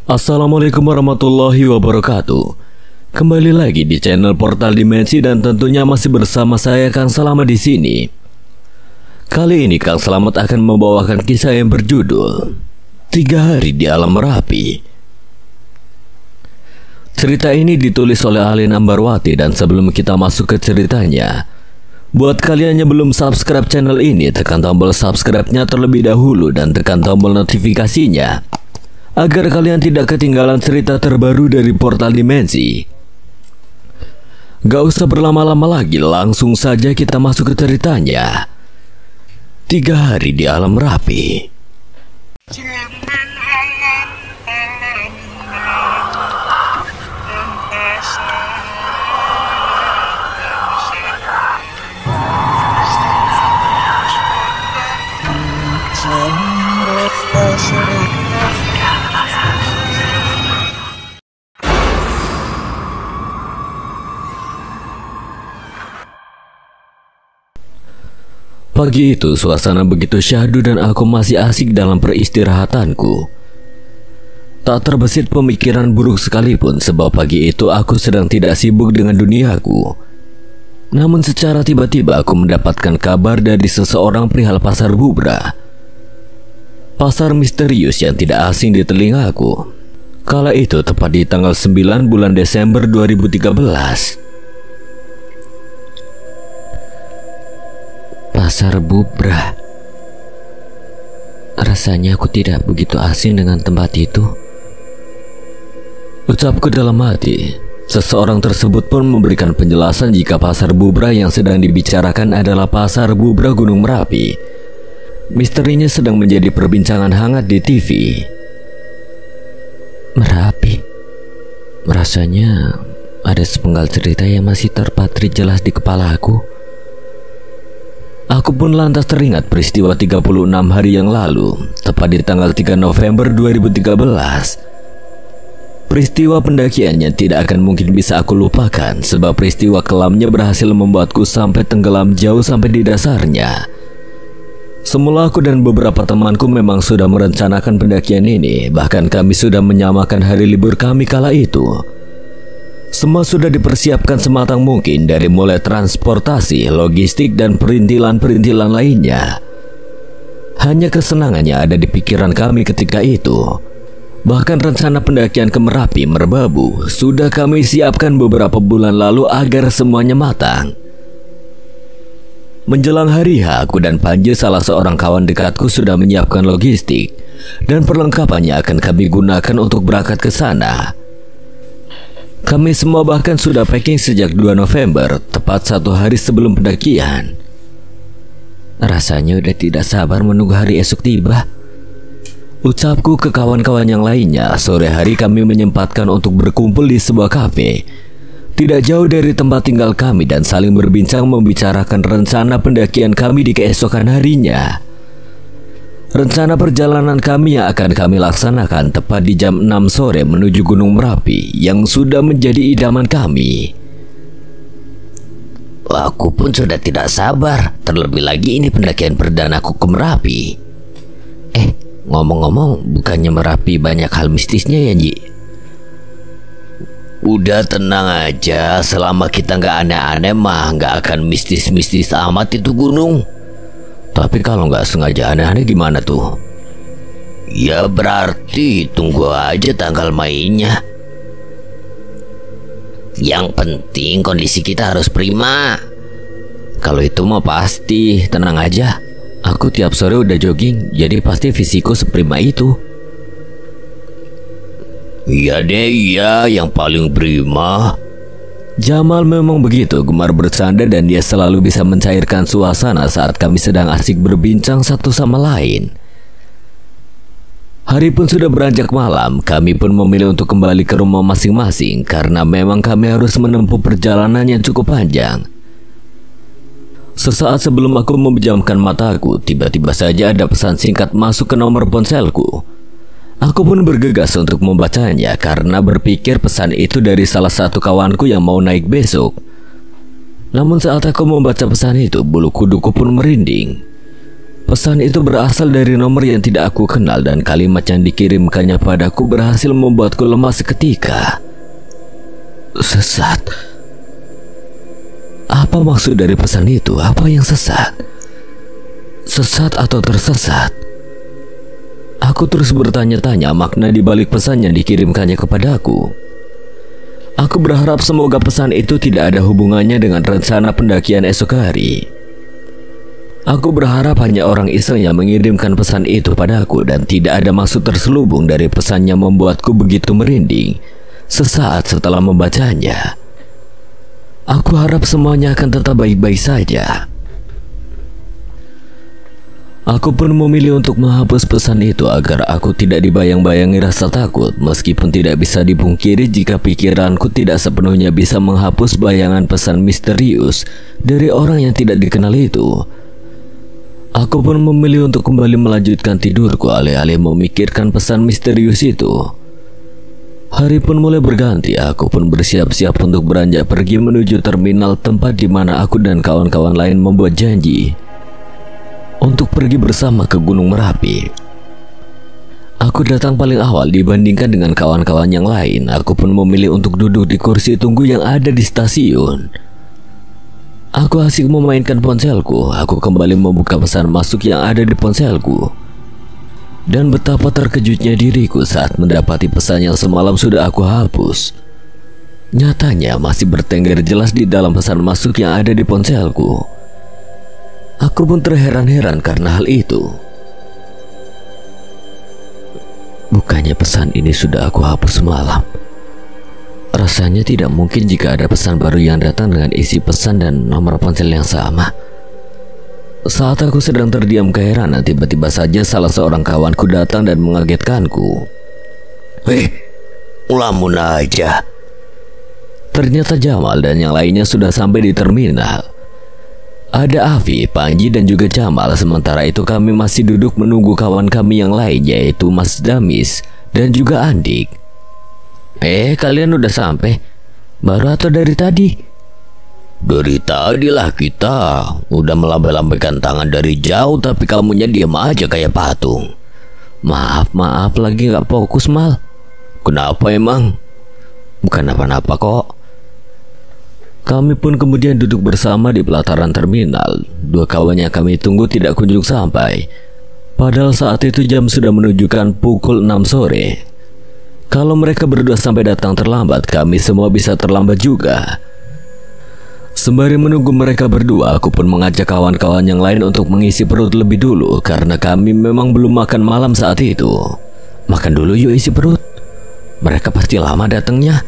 Assalamualaikum warahmatullahi wabarakatuh. Kembali lagi di channel Portal Dimensi dan tentunya masih bersama saya Kang Selamat di sini. Kali ini Kang Selamat akan membawakan kisah yang berjudul 3 Hari di Alam Merapi. Cerita ini ditulis oleh Alin Ambarwati dan sebelum kita masuk ke ceritanya, buat kalian yang belum subscribe channel ini, tekan tombol subscribe-nya terlebih dahulu dan tekan tombol notifikasinya agar kalian tidak ketinggalan cerita terbaru dari Portal Dimensi. Gak usah berlama-lama lagi, langsung saja kita masuk ke ceritanya. 3 Hari di Alam Merapi. Pagi itu suasana begitu syahdu dan aku masih asik dalam peristirahatanku. Tak terbesit pemikiran buruk sekalipun sebab pagi itu aku sedang tidak sibuk dengan duniaku. Namun secara tiba-tiba aku mendapatkan kabar dari seseorang perihal pasar Bubra. Pasar misterius yang tidak asing di telingaku. Kala itu tepat di tanggal 9 bulan Desember 2013. Pasar Bubra. Rasanya aku tidak begitu asing dengan tempat itu, ucapku dalam hati. Seseorang tersebut pun memberikan penjelasan jika pasar Bubra yang sedang dibicarakan adalah pasar Bubra Gunung Merapi. Misterinya sedang menjadi perbincangan hangat di TV. Merapi. Rasanya ada sepenggal cerita yang masih terpatri jelas di kepala aku. Aku pun lantas teringat peristiwa 36 hari yang lalu, tepat di tanggal 3 November 2013. Peristiwa pendakiannya tidak akan mungkin bisa aku lupakan, sebab peristiwa kelamnya berhasil membuatku sampai tenggelam jauh sampai di dasarnya. Semula aku dan beberapa temanku memang sudah merencanakan pendakian ini, bahkan kami sudah menyamakan hari libur kami kala itu. Semua sudah dipersiapkan sematang mungkin, dari mulai transportasi, logistik, dan perintilan-perintilan lainnya. Hanya kesenangannya ada di pikiran kami ketika itu. Bahkan rencana pendakian ke Merapi Merbabu sudah kami siapkan beberapa bulan lalu agar semuanya matang. Menjelang hari H, aku dan Panji, salah seorang kawan dekatku, sudah menyiapkan logistik dan perlengkapannya akan kami gunakan untuk berangkat ke sana. Kami semua bahkan sudah packing sejak 2 November, tepat 1 hari sebelum pendakian. Rasanya udah tidak sabar menunggu hari esok tiba, ucapku ke kawan-kawan yang lainnya. Sore hari kami menyempatkan untuk berkumpul di sebuah kafe tidak jauh dari tempat tinggal kami dan saling berbincang membicarakan rencana pendakian kami di keesokan harinya. Rencana perjalanan kami yang akan kami laksanakan tepat di jam 6 sore menuju Gunung Merapi yang sudah menjadi idaman kami. Aku pun sudah tidak sabar, terlebih lagi ini pendakian perdanaku ke Merapi. Ngomong-ngomong, bukannya Merapi banyak hal mistisnya ya, Ji? Udah tenang aja, selama kita nggak aneh-aneh mah nggak akan mistis-mistis amat itu gunung. Tapi kalau nggak sengaja aneh-aneh gimana tuh? Ya berarti tunggu aja tanggal mainnya. Yang penting kondisi kita harus prima. Kalau itu mah pasti, tenang aja. Aku tiap sore udah jogging, jadi pasti fisikku seprima itu. Iya deh, iya, yang paling prima. Jamal memang begitu gemar bercanda dan dia selalu bisa mencairkan suasana saat kami sedang asik berbincang satu sama lain. Hari pun sudah beranjak malam, kami pun memilih untuk kembali ke rumah masing-masing karena memang kami harus menempuh perjalanan yang cukup panjang. Sesaat sebelum aku memejamkan mataku, tiba-tiba saja ada pesan singkat masuk ke nomor ponselku. Aku pun bergegas untuk membacanya karena berpikir pesan itu dari salah satu kawanku yang mau naik besok. Namun saat aku membaca pesan itu, bulu kuduku pun merinding. Pesan itu berasal dari nomor yang tidak aku kenal dan kalimat yang dikirimkannya padaku berhasil membuatku lemas seketika. Sesat. Apa maksud dari pesan itu? Apa yang sesat? Sesat atau tersesat? Aku terus bertanya-tanya makna di balik pesan yang dikirimkannya kepadaku. Aku berharap semoga pesan itu tidak ada hubungannya dengan rencana pendakian esok hari. Aku berharap hanya orang iseng yang mengirimkan pesan itu padaku dan tidak ada maksud terselubung dari pesan yang membuatku begitu merinding sesaat setelah membacanya. Aku harap semuanya akan tetap baik-baik saja. Aku pun memilih untuk menghapus pesan itu agar aku tidak dibayang-bayangi rasa takut, meskipun tidak bisa dipungkiri jika pikiranku tidak sepenuhnya bisa menghapus bayangan pesan misterius dari orang yang tidak dikenal itu. Aku pun memilih untuk kembali melanjutkan tidurku alih-alih memikirkan pesan misterius itu. Hari pun mulai berganti, aku pun bersiap-siap untuk beranjak pergi menuju terminal tempat di mana aku dan kawan-kawan lain membuat janji untuk pergi bersama ke Gunung Merapi. Aku datang paling awal dibandingkan dengan kawan-kawan yang lain. Aku pun memilih untuk duduk di kursi tunggu yang ada di stasiun. Aku asik memainkan ponselku. Aku kembali membuka pesan masuk yang ada di ponselku. Dan betapa terkejutnya diriku saat mendapati pesan yang semalam sudah aku hapus. Nyatanya masih bertengger jelas di dalam pesan masuk yang ada di ponselku. Aku pun terheran-heran karena hal itu. Bukannya pesan ini sudah aku hapus semalam. Rasanya tidak mungkin jika ada pesan baru yang datang dengan isi pesan dan nomor ponsel yang sama. Saat aku sedang terdiam keheranan, tiba-tiba saja salah seorang kawanku datang dan mengagetkanku. Ngelamun aja. Ternyata Jamal dan yang lainnya sudah sampai di terminal. Ada Afi, Panji dan juga Jamal. Sementara itu kami masih duduk menunggu kawan kami yang lain, yaitu Mas Damis dan juga Andik. Kalian udah sampai? Baru atau dari tadi? Dari tadi lah kita. Udah melambai-lambaikan tangan dari jauh, tapi kamunya diam aja kayak patung. Maaf lagi gak fokus, Mal. Kenapa emang? Bukan apa-apa kok. Kami pun kemudian duduk bersama di pelataran terminal. Dua kawan yang kami tunggu tidak kunjung sampai. Padahal saat itu jam sudah menunjukkan pukul 6 sore. Kalau mereka berdua sampai datang terlambat, kami semua bisa terlambat juga. Sembari menunggu mereka berdua, aku pun mengajak kawan-kawan yang lain untuk mengisi perut lebih dulu karena kami memang belum makan malam saat itu. Makan dulu yuk, isi perut. Mereka pasti lama datangnya.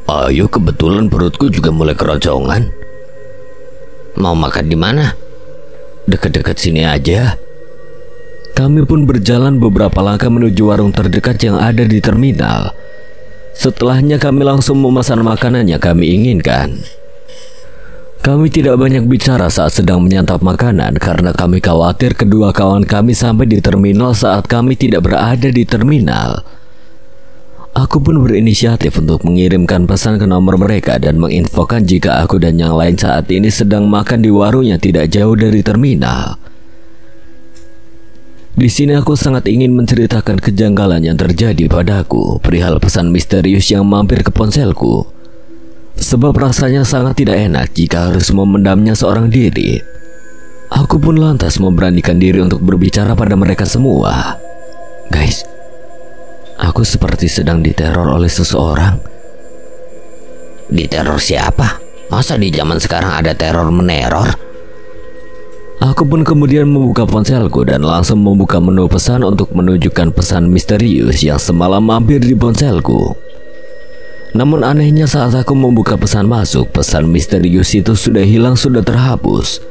Ayo, kebetulan perutku juga mulai keroncongan. Mau makan di mana? Dekat-dekat sini aja. Kami pun berjalan beberapa langkah menuju warung terdekat yang ada di terminal. Setelahnya kami langsung memesan makanan yang kami inginkan. Kami tidak banyak bicara saat sedang menyantap makanan karena kami khawatir kedua kawan kami sampai di terminal saat kami tidak berada di terminal. Aku pun berinisiatif untuk mengirimkan pesan ke nomor mereka dan menginfokan jika aku dan yang lain saat ini sedang makan di warung yang tidak jauh dari terminal. Di sini aku sangat ingin menceritakan kejanggalan yang terjadi padaku perihal pesan misterius yang mampir ke ponselku. Sebab rasanya sangat tidak enak jika harus memendamnya seorang diri. Aku pun lantas memberanikan diri untuk berbicara pada mereka semua. Guys, aku seperti sedang diteror oleh seseorang. Diteror siapa? Masa di zaman sekarang ada teror meneror? Aku pun kemudian membuka ponselku dan langsung membuka menu pesan untuk menunjukkan pesan misterius yang semalam mampir di ponselku. Namun anehnya saat aku membuka pesan masuk, pesan misterius itu sudah hilang, sudah terhapus.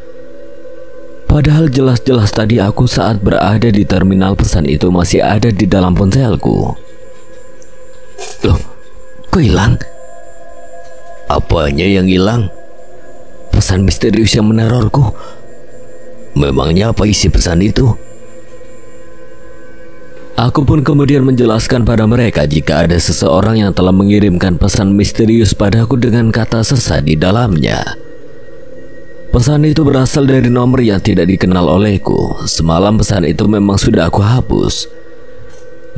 Padahal jelas-jelas tadi aku saat berada di terminal pesan itu masih ada di dalam ponselku. Loh, kok hilang? Apanya yang hilang? Pesan misterius yang menerorku. Memangnya apa isi pesan itu? Aku pun kemudian menjelaskan pada mereka jika ada seseorang yang telah mengirimkan pesan misterius padaku dengan kata sesat di dalamnya. Pesan itu berasal dari nomor yang tidak dikenal olehku. Semalam pesan itu memang sudah aku hapus.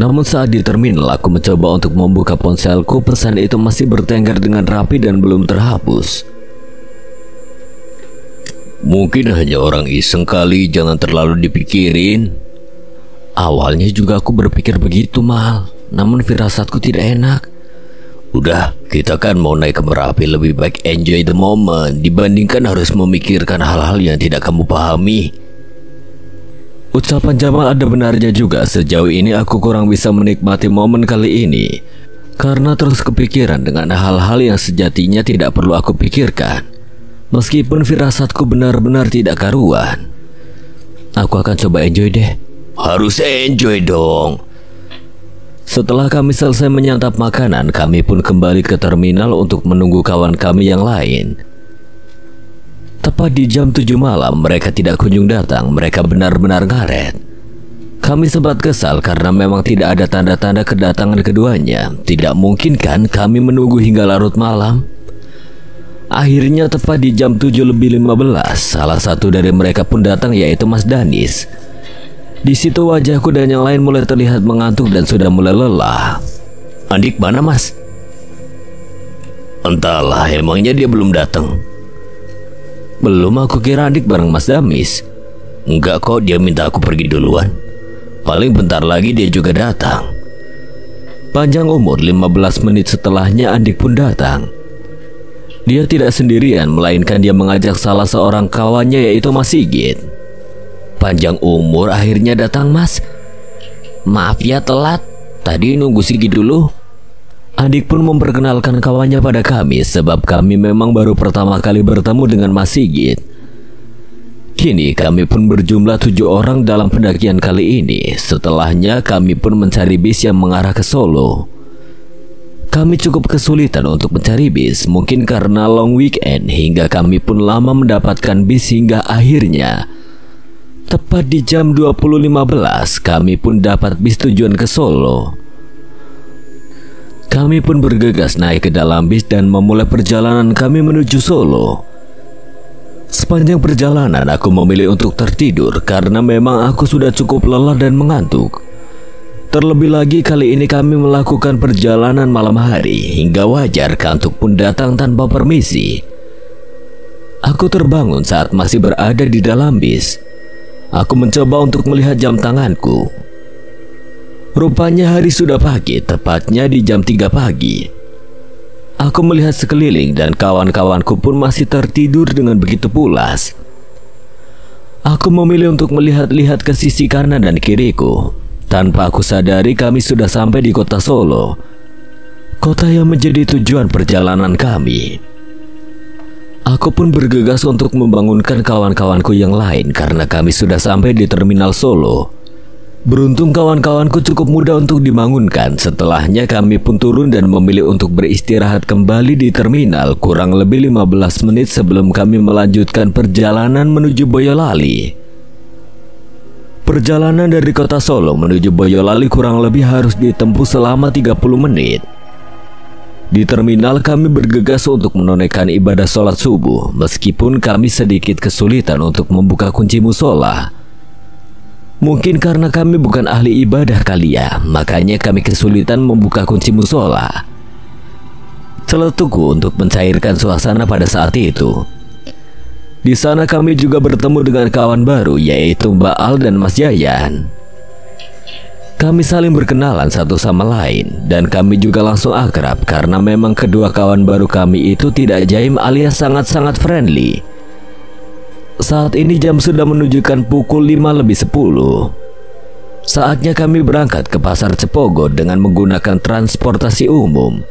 Namun saat di terminal aku mencoba untuk membuka ponselku, pesan itu masih bertengkar dengan rapi dan belum terhapus. Mungkin hanya orang iseng kali, jangan terlalu dipikirin. Awalnya juga aku berpikir begitu, Mal. Namun firasatku tidak enak. Udah, kita kan mau naik ke Merapi, lebih baik enjoy the moment dibandingkan harus memikirkan hal-hal yang tidak kamu pahami. Ucapan Jamal ada benarnya juga. Sejauh ini aku kurang bisa menikmati momen kali ini karena terus kepikiran dengan hal-hal yang sejatinya tidak perlu aku pikirkan. Meskipun firasatku benar-benar tidak karuan. Aku akan coba enjoy deh. Harus enjoy dong. Setelah kami selesai menyantap makanan, kami pun kembali ke terminal untuk menunggu kawan kami yang lain. Tepat di jam 7 malam, mereka tidak kunjung datang. Mereka benar-benar ngaret. Kami sempat kesal karena memang tidak ada tanda-tanda kedatangan keduanya. Tidak mungkin kan kami menunggu hingga larut malam. Akhirnya tepat di jam 7:15, salah satu dari mereka pun datang, yaitu Mas Danis. Di situ wajahku dan yang lain mulai terlihat mengantuk dan sudah mulai lelah. Andik mana, Mas? Entahlah, emangnya dia belum datang? Belum, aku kira Andik bareng Mas Damis. Enggak kok, dia minta aku pergi duluan. Paling bentar lagi dia juga datang. Panjang umur, 15 menit setelahnya Andik pun datang. Dia tidak sendirian, melainkan dia mengajak salah seorang kawannya, yaitu Mas Sigit. Panjang umur akhirnya datang, Mas. Maaf ya telat, tadi nunggu Sigit dulu. Andik pun memperkenalkan kawannya pada kami, sebab kami memang baru pertama kali bertemu dengan Mas Sigit. Kini kami pun berjumlah 7 orang dalam pendakian kali ini. Setelahnya kami pun mencari bis yang mengarah ke Solo. Kami cukup kesulitan untuk mencari bis, mungkin karena long weekend, hingga kami pun lama mendapatkan bis hingga akhirnya tepat di jam 20.15 kami pun dapat bis tujuan ke Solo. Kami pun bergegas naik ke dalam bis dan memulai perjalanan kami menuju Solo. Sepanjang perjalanan aku memilih untuk tertidur karena memang aku sudah cukup lelah dan mengantuk. Terlebih lagi kali ini kami melakukan perjalanan malam hari, hingga wajar kantuk pun datang tanpa permisi. Aku terbangun saat masih berada di dalam bis. Aku mencoba untuk melihat jam tanganku. Rupanya hari sudah pagi, tepatnya di jam 3 pagi. Aku melihat sekeliling dan kawan-kawanku pun masih tertidur dengan begitu pulas. Aku memilih untuk melihat-lihat ke sisi kanan dan kiriku. Tanpa aku sadari kami sudah sampai di kota Solo, kota yang menjadi tujuan perjalanan kami. Aku pun bergegas untuk membangunkan kawan-kawanku yang lain karena kami sudah sampai di terminal Solo. Beruntung kawan-kawanku cukup mudah untuk dibangunkan. Setelahnya kami pun turun dan memilih untuk beristirahat kembali di terminal kurang lebih 15 menit sebelum kami melanjutkan perjalanan menuju Boyolali. Perjalanan dari kota Solo menuju Boyolali kurang lebih harus ditempuh selama 30 menit. Di terminal kami bergegas untuk menunaikan ibadah sholat subuh, meskipun kami sedikit kesulitan untuk membuka kunci musola. Mungkin karena kami bukan ahli ibadah kali ya, makanya kami kesulitan membuka kunci musola. Celetukku untuk mencairkan suasana pada saat itu. Di sana kami juga bertemu dengan kawan baru, yaitu Mbak Al dan Mas Yayan. Kami saling berkenalan satu sama lain, dan kami juga langsung akrab karena memang kedua kawan baru kami itu tidak jaim alias sangat-sangat friendly. Saat ini jam sudah menunjukkan pukul 5:10. Saatnya kami berangkat ke Pasar Cepogo dengan menggunakan transportasi umum.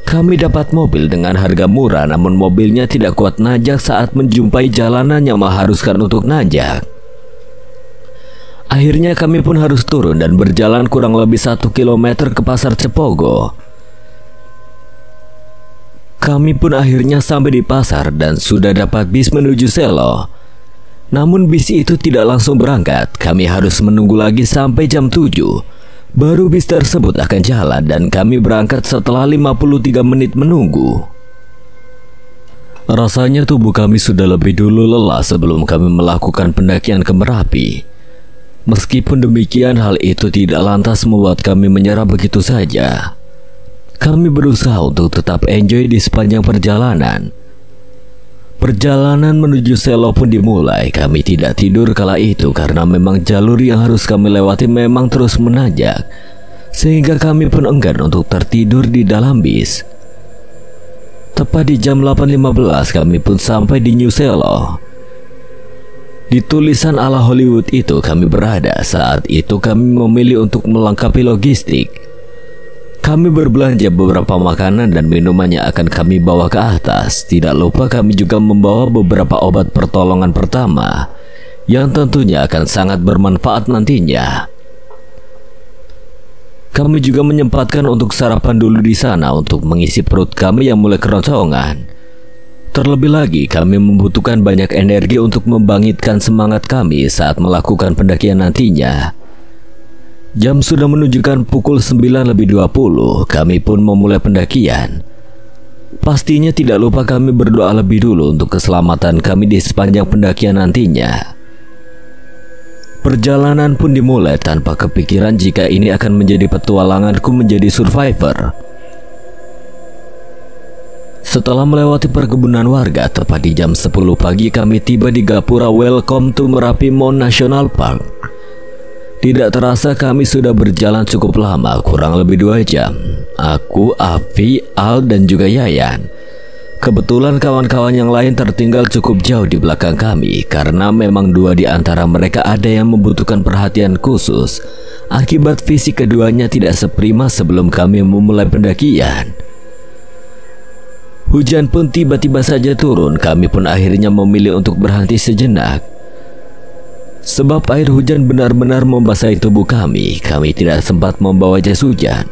Kami dapat mobil dengan harga murah, namun mobilnya tidak kuat nanjak saat menjumpai jalanan yang mengharuskan untuk nanjak. Akhirnya kami pun harus turun dan berjalan kurang lebih 1 kilometer ke Pasar Cepogo. Kami pun akhirnya sampai di pasar dan sudah dapat bis menuju Selo. Namun bis itu tidak langsung berangkat. Kami harus menunggu lagi sampai jam 7. Baru bis tersebut akan jalan dan kami berangkat setelah 53 menit menunggu. Rasanya tubuh kami sudah lebih dulu lelah sebelum kami melakukan pendakian ke Merapi. Meskipun demikian, hal itu tidak lantas membuat kami menyerah begitu saja. Kami berusaha untuk tetap enjoy di sepanjang perjalanan. Perjalanan menuju Selo pun dimulai. Kami tidak tidur kala itu karena memang jalur yang harus kami lewati memang terus menanjak, sehingga kami pun enggan untuk tertidur di dalam bis. Tepat di jam 8.15 kami pun sampai di New Selo. Di tulisan ala Hollywood itu kami berada. Saat itu kami memilih untuk melengkapi logistik. Kami berbelanja beberapa makanan dan minuman yang akan kami bawa ke atas. Tidak lupa kami juga membawa beberapa obat pertolongan pertama yang tentunya akan sangat bermanfaat nantinya. Kami juga menyempatkan untuk sarapan dulu di sana untuk mengisi perut kami yang mulai keroncongan. Terlebih lagi, kami membutuhkan banyak energi untuk membangkitkan semangat kami saat melakukan pendakian nantinya. Jam sudah menunjukkan pukul 9.20, kami pun memulai pendakian. Pastinya tidak lupa kami berdoa lebih dulu untuk keselamatan kami di sepanjang pendakian nantinya. Perjalanan pun dimulai tanpa kepikiran jika ini akan menjadi petualanganku menjadi survivor. Setelah melewati perkebunan warga, tepat di jam 10 pagi kami tiba di Gapura Welcome to Merapi Mountain National Park. Tidak terasa kami sudah berjalan cukup lama, kurang lebih 2 jam. Aku, Avi, Al, dan juga Yayan. Kebetulan kawan-kawan yang lain tertinggal cukup jauh di belakang kami karena memang 2 di antara mereka ada yang membutuhkan perhatian khusus akibat fisik keduanya tidak seprima sebelum kami memulai pendakian. Hujan pun tiba-tiba saja turun. Kami pun akhirnya memilih untuk berhenti sejenak. Sebab air hujan benar-benar membasahi tubuh kami. Kami tidak sempat membawa jas hujan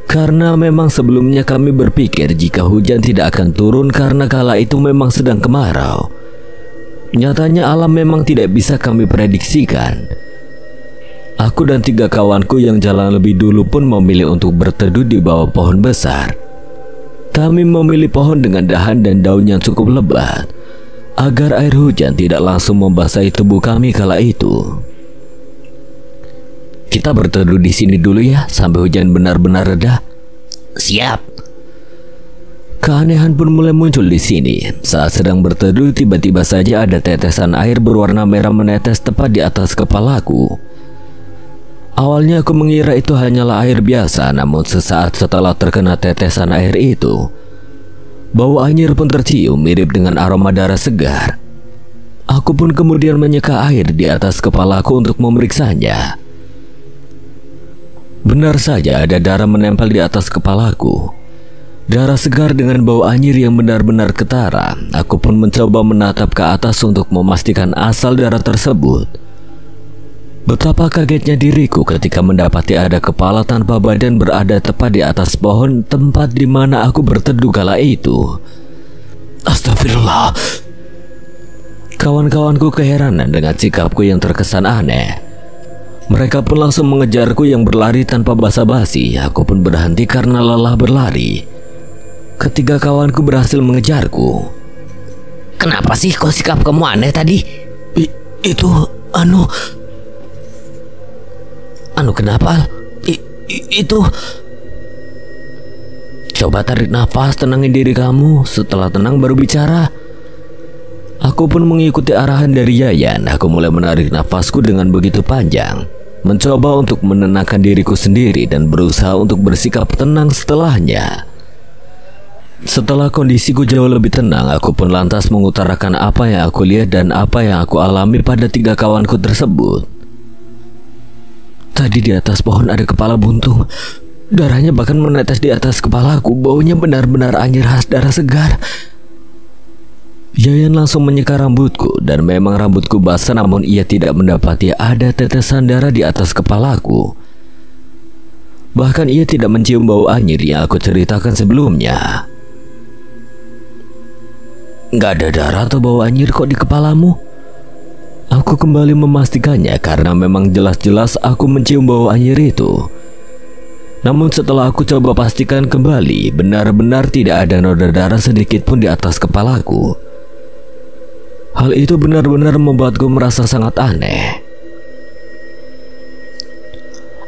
karena memang sebelumnya kami berpikir jika hujan tidak akan turun karena kala itu memang sedang kemarau. Nyatanya alam memang tidak bisa kami prediksikan. Aku dan 3 kawanku yang jalan lebih dulu pun memilih untuk berteduh di bawah pohon besar. Kami memilih pohon dengan dahan dan daun yang cukup lebat agar air hujan tidak langsung membasahi tubuh kami kala itu. Kita berteduh di sini dulu ya sampai hujan benar-benar reda. Siap. Keanehan pun mulai muncul di sini. Saat sedang berteduh, tiba-tiba saja ada tetesan air berwarna merah menetes tepat di atas kepalaku. Awalnya aku mengira itu hanyalah air biasa, namun sesaat setelah terkena tetesan air itu, bau anyir pun tercium mirip dengan aroma darah segar. Aku pun kemudian menyeka air di atas kepalaku untuk memeriksanya. Benar saja ada darah menempel di atas kepalaku. Darah segar dengan bau anyir yang benar-benar ketara. Aku pun mencoba menatap ke atas untuk memastikan asal darah tersebut. Betapa kagetnya diriku ketika mendapati ada kepala tanpa badan berada tepat di atas pohon tempat di mana aku berteduh kala itu. Astagfirullah. Kawan-kawanku keheranan dengan sikapku yang terkesan aneh. Mereka pun langsung mengejarku yang berlari tanpa basa-basi. Aku pun berhenti karena lelah berlari. Ketiga kawanku berhasil mengejarku. Kenapa sih kok sikap kamu aneh tadi? Itu kenapa? Itu coba tarik nafas, tenangin diri kamu. Setelah tenang baru bicara. Aku pun mengikuti arahan dari Yayan. Aku mulai menarik nafasku dengan begitu panjang, mencoba untuk menenangkan diriku sendiri dan berusaha untuk bersikap tenang setelahnya. Setelah kondisiku jauh lebih tenang, aku pun lantas mengutarakan apa yang aku lihat dan apa yang aku alami pada 3 kawanku tersebut. Tadi di atas pohon ada kepala buntung. Darahnya bahkan menetes di atas kepalaku. Baunya benar-benar anyir khas darah segar. Yayan langsung menyeka rambutku dan memang rambutku basah, namun ia tidak mendapati ada tetesan darah di atas kepalaku. Bahkan ia tidak mencium bau anyir yang aku ceritakan sebelumnya. Gak ada darah atau bau anyir kok di kepalamu? Aku kembali memastikannya karena memang jelas-jelas aku mencium bau anyir itu. Namun setelah aku coba pastikan kembali, benar-benar tidak ada noda darah sedikit pun di atas kepalaku. Hal itu benar-benar membuatku merasa sangat aneh.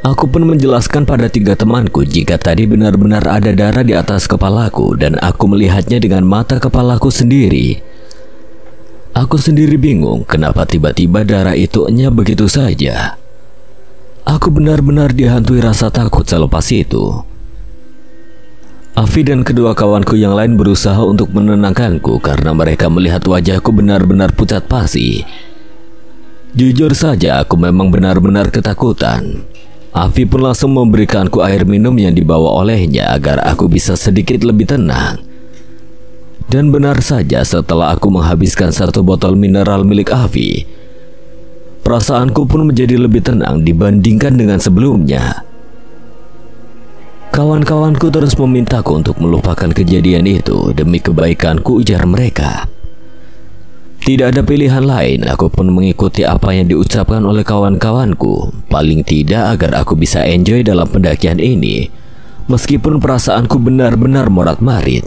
Aku pun menjelaskan pada 3 temanku jika tadi benar-benar ada darah di atas kepalaku dan aku melihatnya dengan mata kepalaku sendiri. Aku sendiri bingung kenapa tiba-tiba darah itu hanya begitu saja. Aku benar-benar dihantui rasa takut selepas itu. Afi dan kedua kawanku yang lain berusaha untuk menenangkanku karena mereka melihat wajahku benar-benar pucat pasi. Jujur saja aku memang benar-benar ketakutan. Afi pun langsung memberikanku air minum yang dibawa olehnya agar aku bisa sedikit lebih tenang. Dan benar saja setelah aku menghabiskan 1 botol mineral milik Afi, perasaanku pun menjadi lebih tenang dibandingkan dengan sebelumnya. Kawan-kawanku terus memintaku untuk melupakan kejadian itu demi kebaikanku, ujar mereka. Tidak ada pilihan lain, aku pun mengikuti apa yang diucapkan oleh kawan-kawanku, paling tidak agar aku bisa enjoy dalam pendakian ini, meskipun perasaanku benar-benar morat-marit.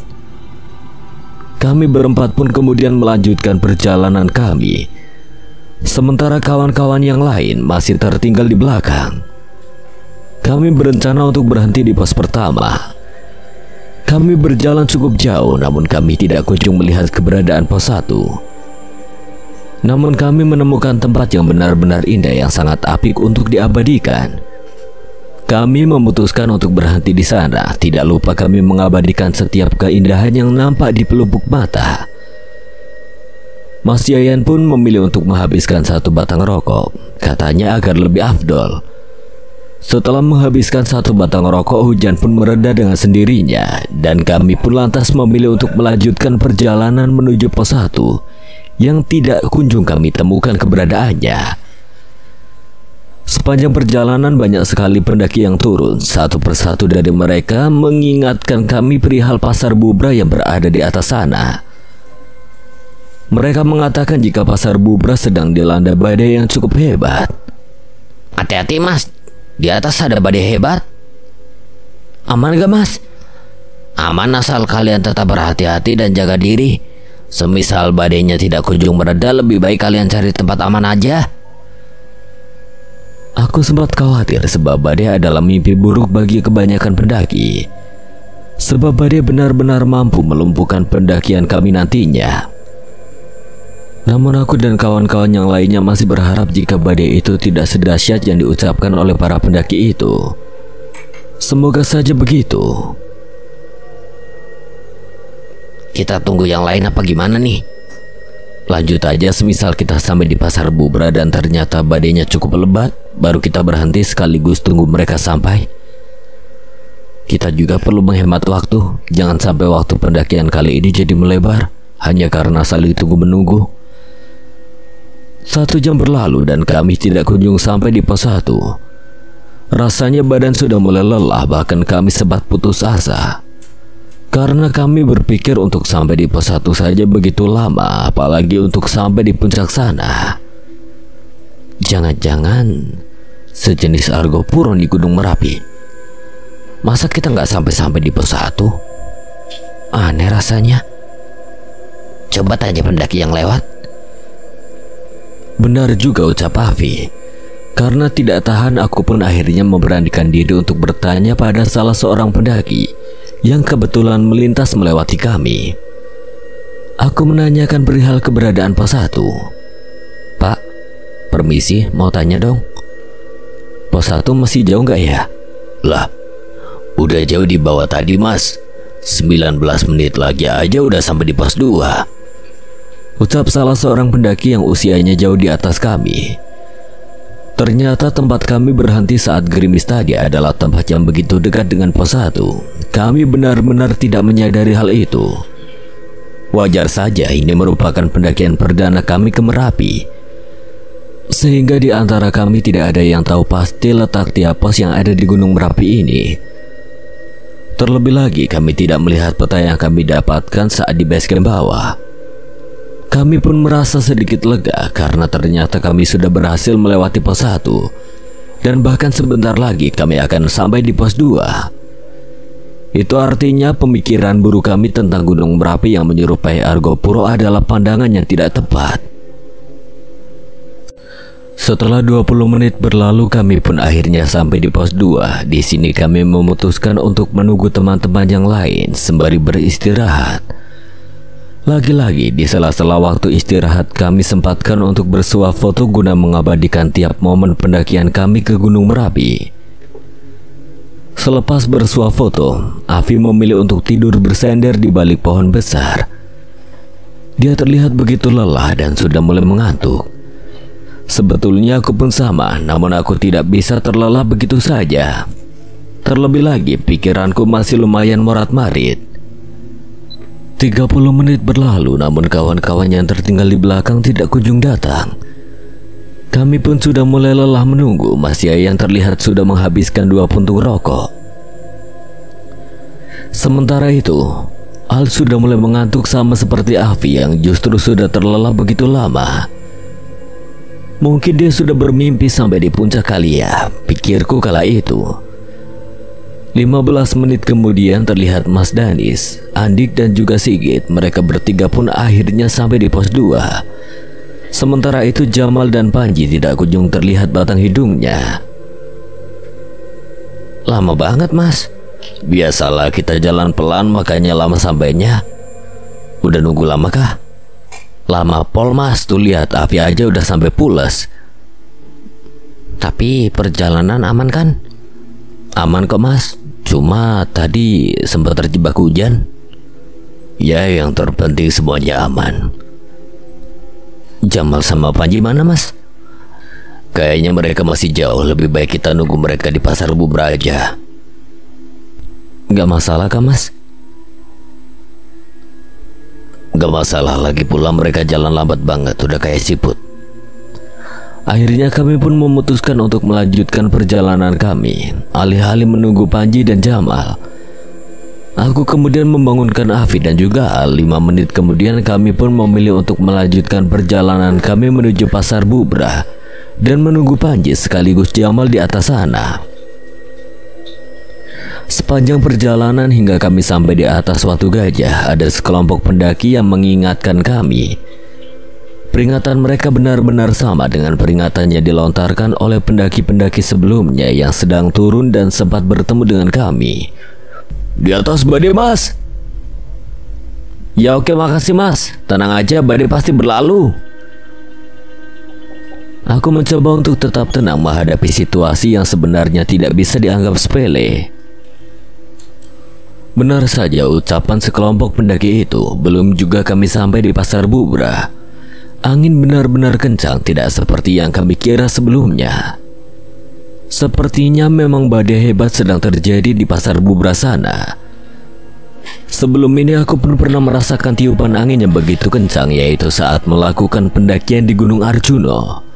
Kami berempat pun kemudian melanjutkan perjalanan kami, sementara kawan-kawan yang lain masih tertinggal di belakang. Kami berencana untuk berhenti di pos pertama. Kami berjalan cukup jauh, namun kami tidak kunjung melihat keberadaan pos 1. Namun kami menemukan tempat yang benar-benar indah yang sangat apik untuk diabadikan. Kami memutuskan untuk berhenti di sana. Tidak lupa kami mengabadikan setiap keindahan yang nampak di pelupuk mata. Mas Yayan pun memilih untuk menghabiskan 1 batang rokok, katanya agar lebih afdol. Setelah menghabiskan 1 batang rokok, hujan pun mereda dengan sendirinya, dan kami pun lantas memilih untuk melanjutkan perjalanan menuju pos 1 yang tidak kunjung kami temukan keberadaannya. Sepanjang perjalanan banyak sekali pendaki yang turun. Satu persatu dari mereka mengingatkan kami perihal pasar Bubra yang berada di atas sana. Mereka mengatakan jika pasar Bubra sedang dilanda badai yang cukup hebat. Hati-hati mas, di atas ada badai hebat. Aman gak mas? Aman asal kalian tetap berhati-hati dan jaga diri. Semisal badainya tidak kunjung mereda, lebih baik kalian cari tempat aman aja. Aku sempat khawatir sebab badai adalah mimpi buruk bagi kebanyakan pendaki. Sebab badai benar-benar mampu melumpuhkan pendakian kami nantinya. Namun aku dan kawan-kawan yang lainnya masih berharap jika badai itu tidak sedahsyat yang diucapkan oleh para pendaki itu. Semoga saja begitu. Kita tunggu yang lain apa gimana nih? Lanjut aja, semisal kita sampai di pasar Bubra dan ternyata badainya cukup lebat, baru kita berhenti sekaligus tunggu mereka sampai. Kita juga perlu menghemat waktu. Jangan sampai waktu pendakian kali ini jadi melebar hanya karena saling tunggu-menunggu. 1 jam berlalu dan kami tidak kunjung sampai di pos 1. Rasanya badan sudah mulai lelah, bahkan kami sempat putus asa. Karena kami berpikir untuk sampai di pos 1 saja begitu lama, apalagi untuk sampai di puncak sana. Jangan-jangan sejenis Argo Puron di Gunung Merapi. Masa kita nggak sampai-sampai di pos 1? Aneh rasanya. Coba tanya pendaki yang lewat. Benar juga ucap Afi. Karena tidak tahan, aku pun akhirnya memberanikan diri untuk bertanya pada salah seorang pendaki yang kebetulan melintas melewati kami. Aku menanyakan perihal keberadaan pos 1. Pak, permisi, mau tanya dong. Pos 1 masih jauh nggak ya? Lah, udah jauh di bawah tadi mas. 19 menit lagi aja udah sampai di pos 2. Ucap salah seorang pendaki yang usianya jauh di atas kami. Ternyata tempat kami berhenti saat gerimis tadi adalah tempat yang begitu dekat dengan pos 1. Kami benar-benar tidak menyadari hal itu. Wajar saja, ini merupakan pendakian perdana kami ke Merapi. Sehingga di antara kami tidak ada yang tahu pasti letak tiap pos yang ada di Gunung Merapi ini. Terlebih lagi kami tidak melihat peta yang kami dapatkan saat di base camp bawah. Kami pun merasa sedikit lega karena ternyata kami sudah berhasil melewati pos 1 Dan bahkan sebentar lagi kami akan sampai di pos 2. Itu artinya pemikiran buruk kami tentang gunung Merapi yang menyerupai Argopuro adalah pandangan yang tidak tepat. Setelah 20 menit berlalu, kami pun akhirnya sampai di pos 2. Di sini kami memutuskan untuk menunggu teman-teman yang lain sembari beristirahat. Lagi-lagi di sela-sela waktu istirahat kami sempatkan untuk bersuah foto guna mengabadikan tiap momen pendakian kami ke Gunung Merapi. Selepas bersuah foto, Afi memilih untuk tidur bersender di balik pohon besar. Dia terlihat begitu lelah dan sudah mulai mengantuk. Sebetulnya aku pun sama, namun aku tidak bisa terlelap begitu saja. Terlebih lagi pikiranku masih lumayan morat-marit. 30 menit berlalu, namun kawan-kawan yang tertinggal di belakang tidak kunjung datang. Kami pun sudah mulai lelah menunggu. Mas Yayan terlihat sudah menghabiskan 2 puntung rokok. Sementara itu, Al sudah mulai mengantuk sama seperti Afi yang justru sudah terlelap begitu lama. Mungkin dia sudah bermimpi sampai di puncak kali ya, pikirku kala itu. 15 menit kemudian terlihat Mas Danis, Andik dan juga Sigit. Mereka bertiga pun akhirnya sampai di pos 2. Sementara itu Jamal dan Panji tidak kunjung terlihat batang hidungnya. Lama banget Mas. Biasalah kita jalan pelan makanya lama sampainya. Udah nunggu lama kah? Lama pol Mas, tuh lihat Afi aja udah sampai pules. Tapi perjalanan aman kan? Aman kok Mas, cuma tadi sempat terjebak hujan. Ya yang terpenting semuanya aman. Jamal sama Panji mana Mas? Kayaknya mereka masih jauh, lebih baik kita nunggu mereka di Pasar Bubra aja. Gak masalah kah Mas? Gak masalah, lagi pula mereka jalan lambat banget, udah kayak siput. Akhirnya kami pun memutuskan untuk melanjutkan perjalanan kami, alih-alih menunggu Panji dan Jamal. Aku kemudian membangunkan Afi dan juga Al. 5 menit kemudian kami pun memilih untuk melanjutkan perjalanan kami menuju Pasar Bubra dan menunggu Panji sekaligus Jamal di atas sana. Sepanjang perjalanan hingga kami sampai di atas Watu Gajah, ada sekelompok pendaki yang mengingatkan kami. Peringatan mereka benar-benar sama dengan peringatan yang dilontarkan oleh pendaki-pendaki sebelumnya yang sedang turun dan sempat bertemu dengan kami. Di atas badai Mas. Ya oke, makasih Mas. Tenang aja, badai pasti berlalu. Aku mencoba untuk tetap tenang menghadapi situasi yang sebenarnya tidak bisa dianggap sepele. Benar saja ucapan sekelompok pendaki itu. Belum juga kami sampai di Pasar Bubra, angin benar-benar kencang, tidak seperti yang kami kira sebelumnya. Sepertinya memang badai hebat sedang terjadi di Pasar Bubra sana. Sebelum ini aku pun pernah merasakan tiupan angin yang begitu kencang, yaitu saat melakukan pendakian di Gunung Arjuno.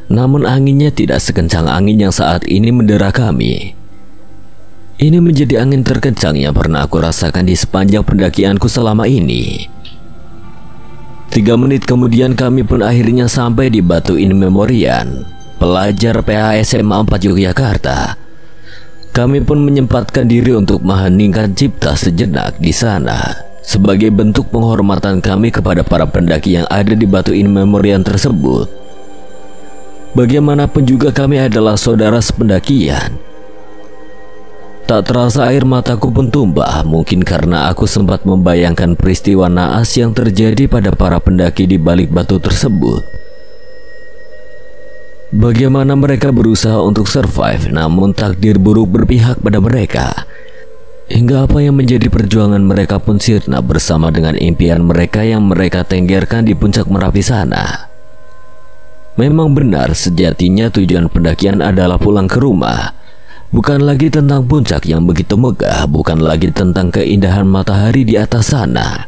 Namun anginnya tidak sekencang angin yang saat ini mendera kami. Ini menjadi angin terkencang yang pernah aku rasakan di sepanjang pendakianku selama ini. 3 menit kemudian kami pun akhirnya sampai di Batu In Memoriam, pelajar PASMA 4 Yogyakarta. Kami pun menyempatkan diri untuk mengheningkan cipta sejenak di sana sebagai bentuk penghormatan kami kepada para pendaki yang ada di Batu In Memoriam tersebut. Bagaimanapun juga kami adalah saudara sependakian. Tak terasa air mataku pun tumbah, mungkin karena aku sempat membayangkan peristiwa naas yang terjadi pada para pendaki di balik batu tersebut. Bagaimana mereka berusaha untuk survive, namun takdir buruk berpihak pada mereka. Hingga apa yang menjadi perjuangan mereka pun sirna bersama dengan impian mereka yang mereka tenggerkan di puncak Merapi sana. Memang benar, sejatinya tujuan pendakian adalah pulang ke rumah. Bukan lagi tentang puncak yang begitu megah, bukan lagi tentang keindahan matahari di atas sana,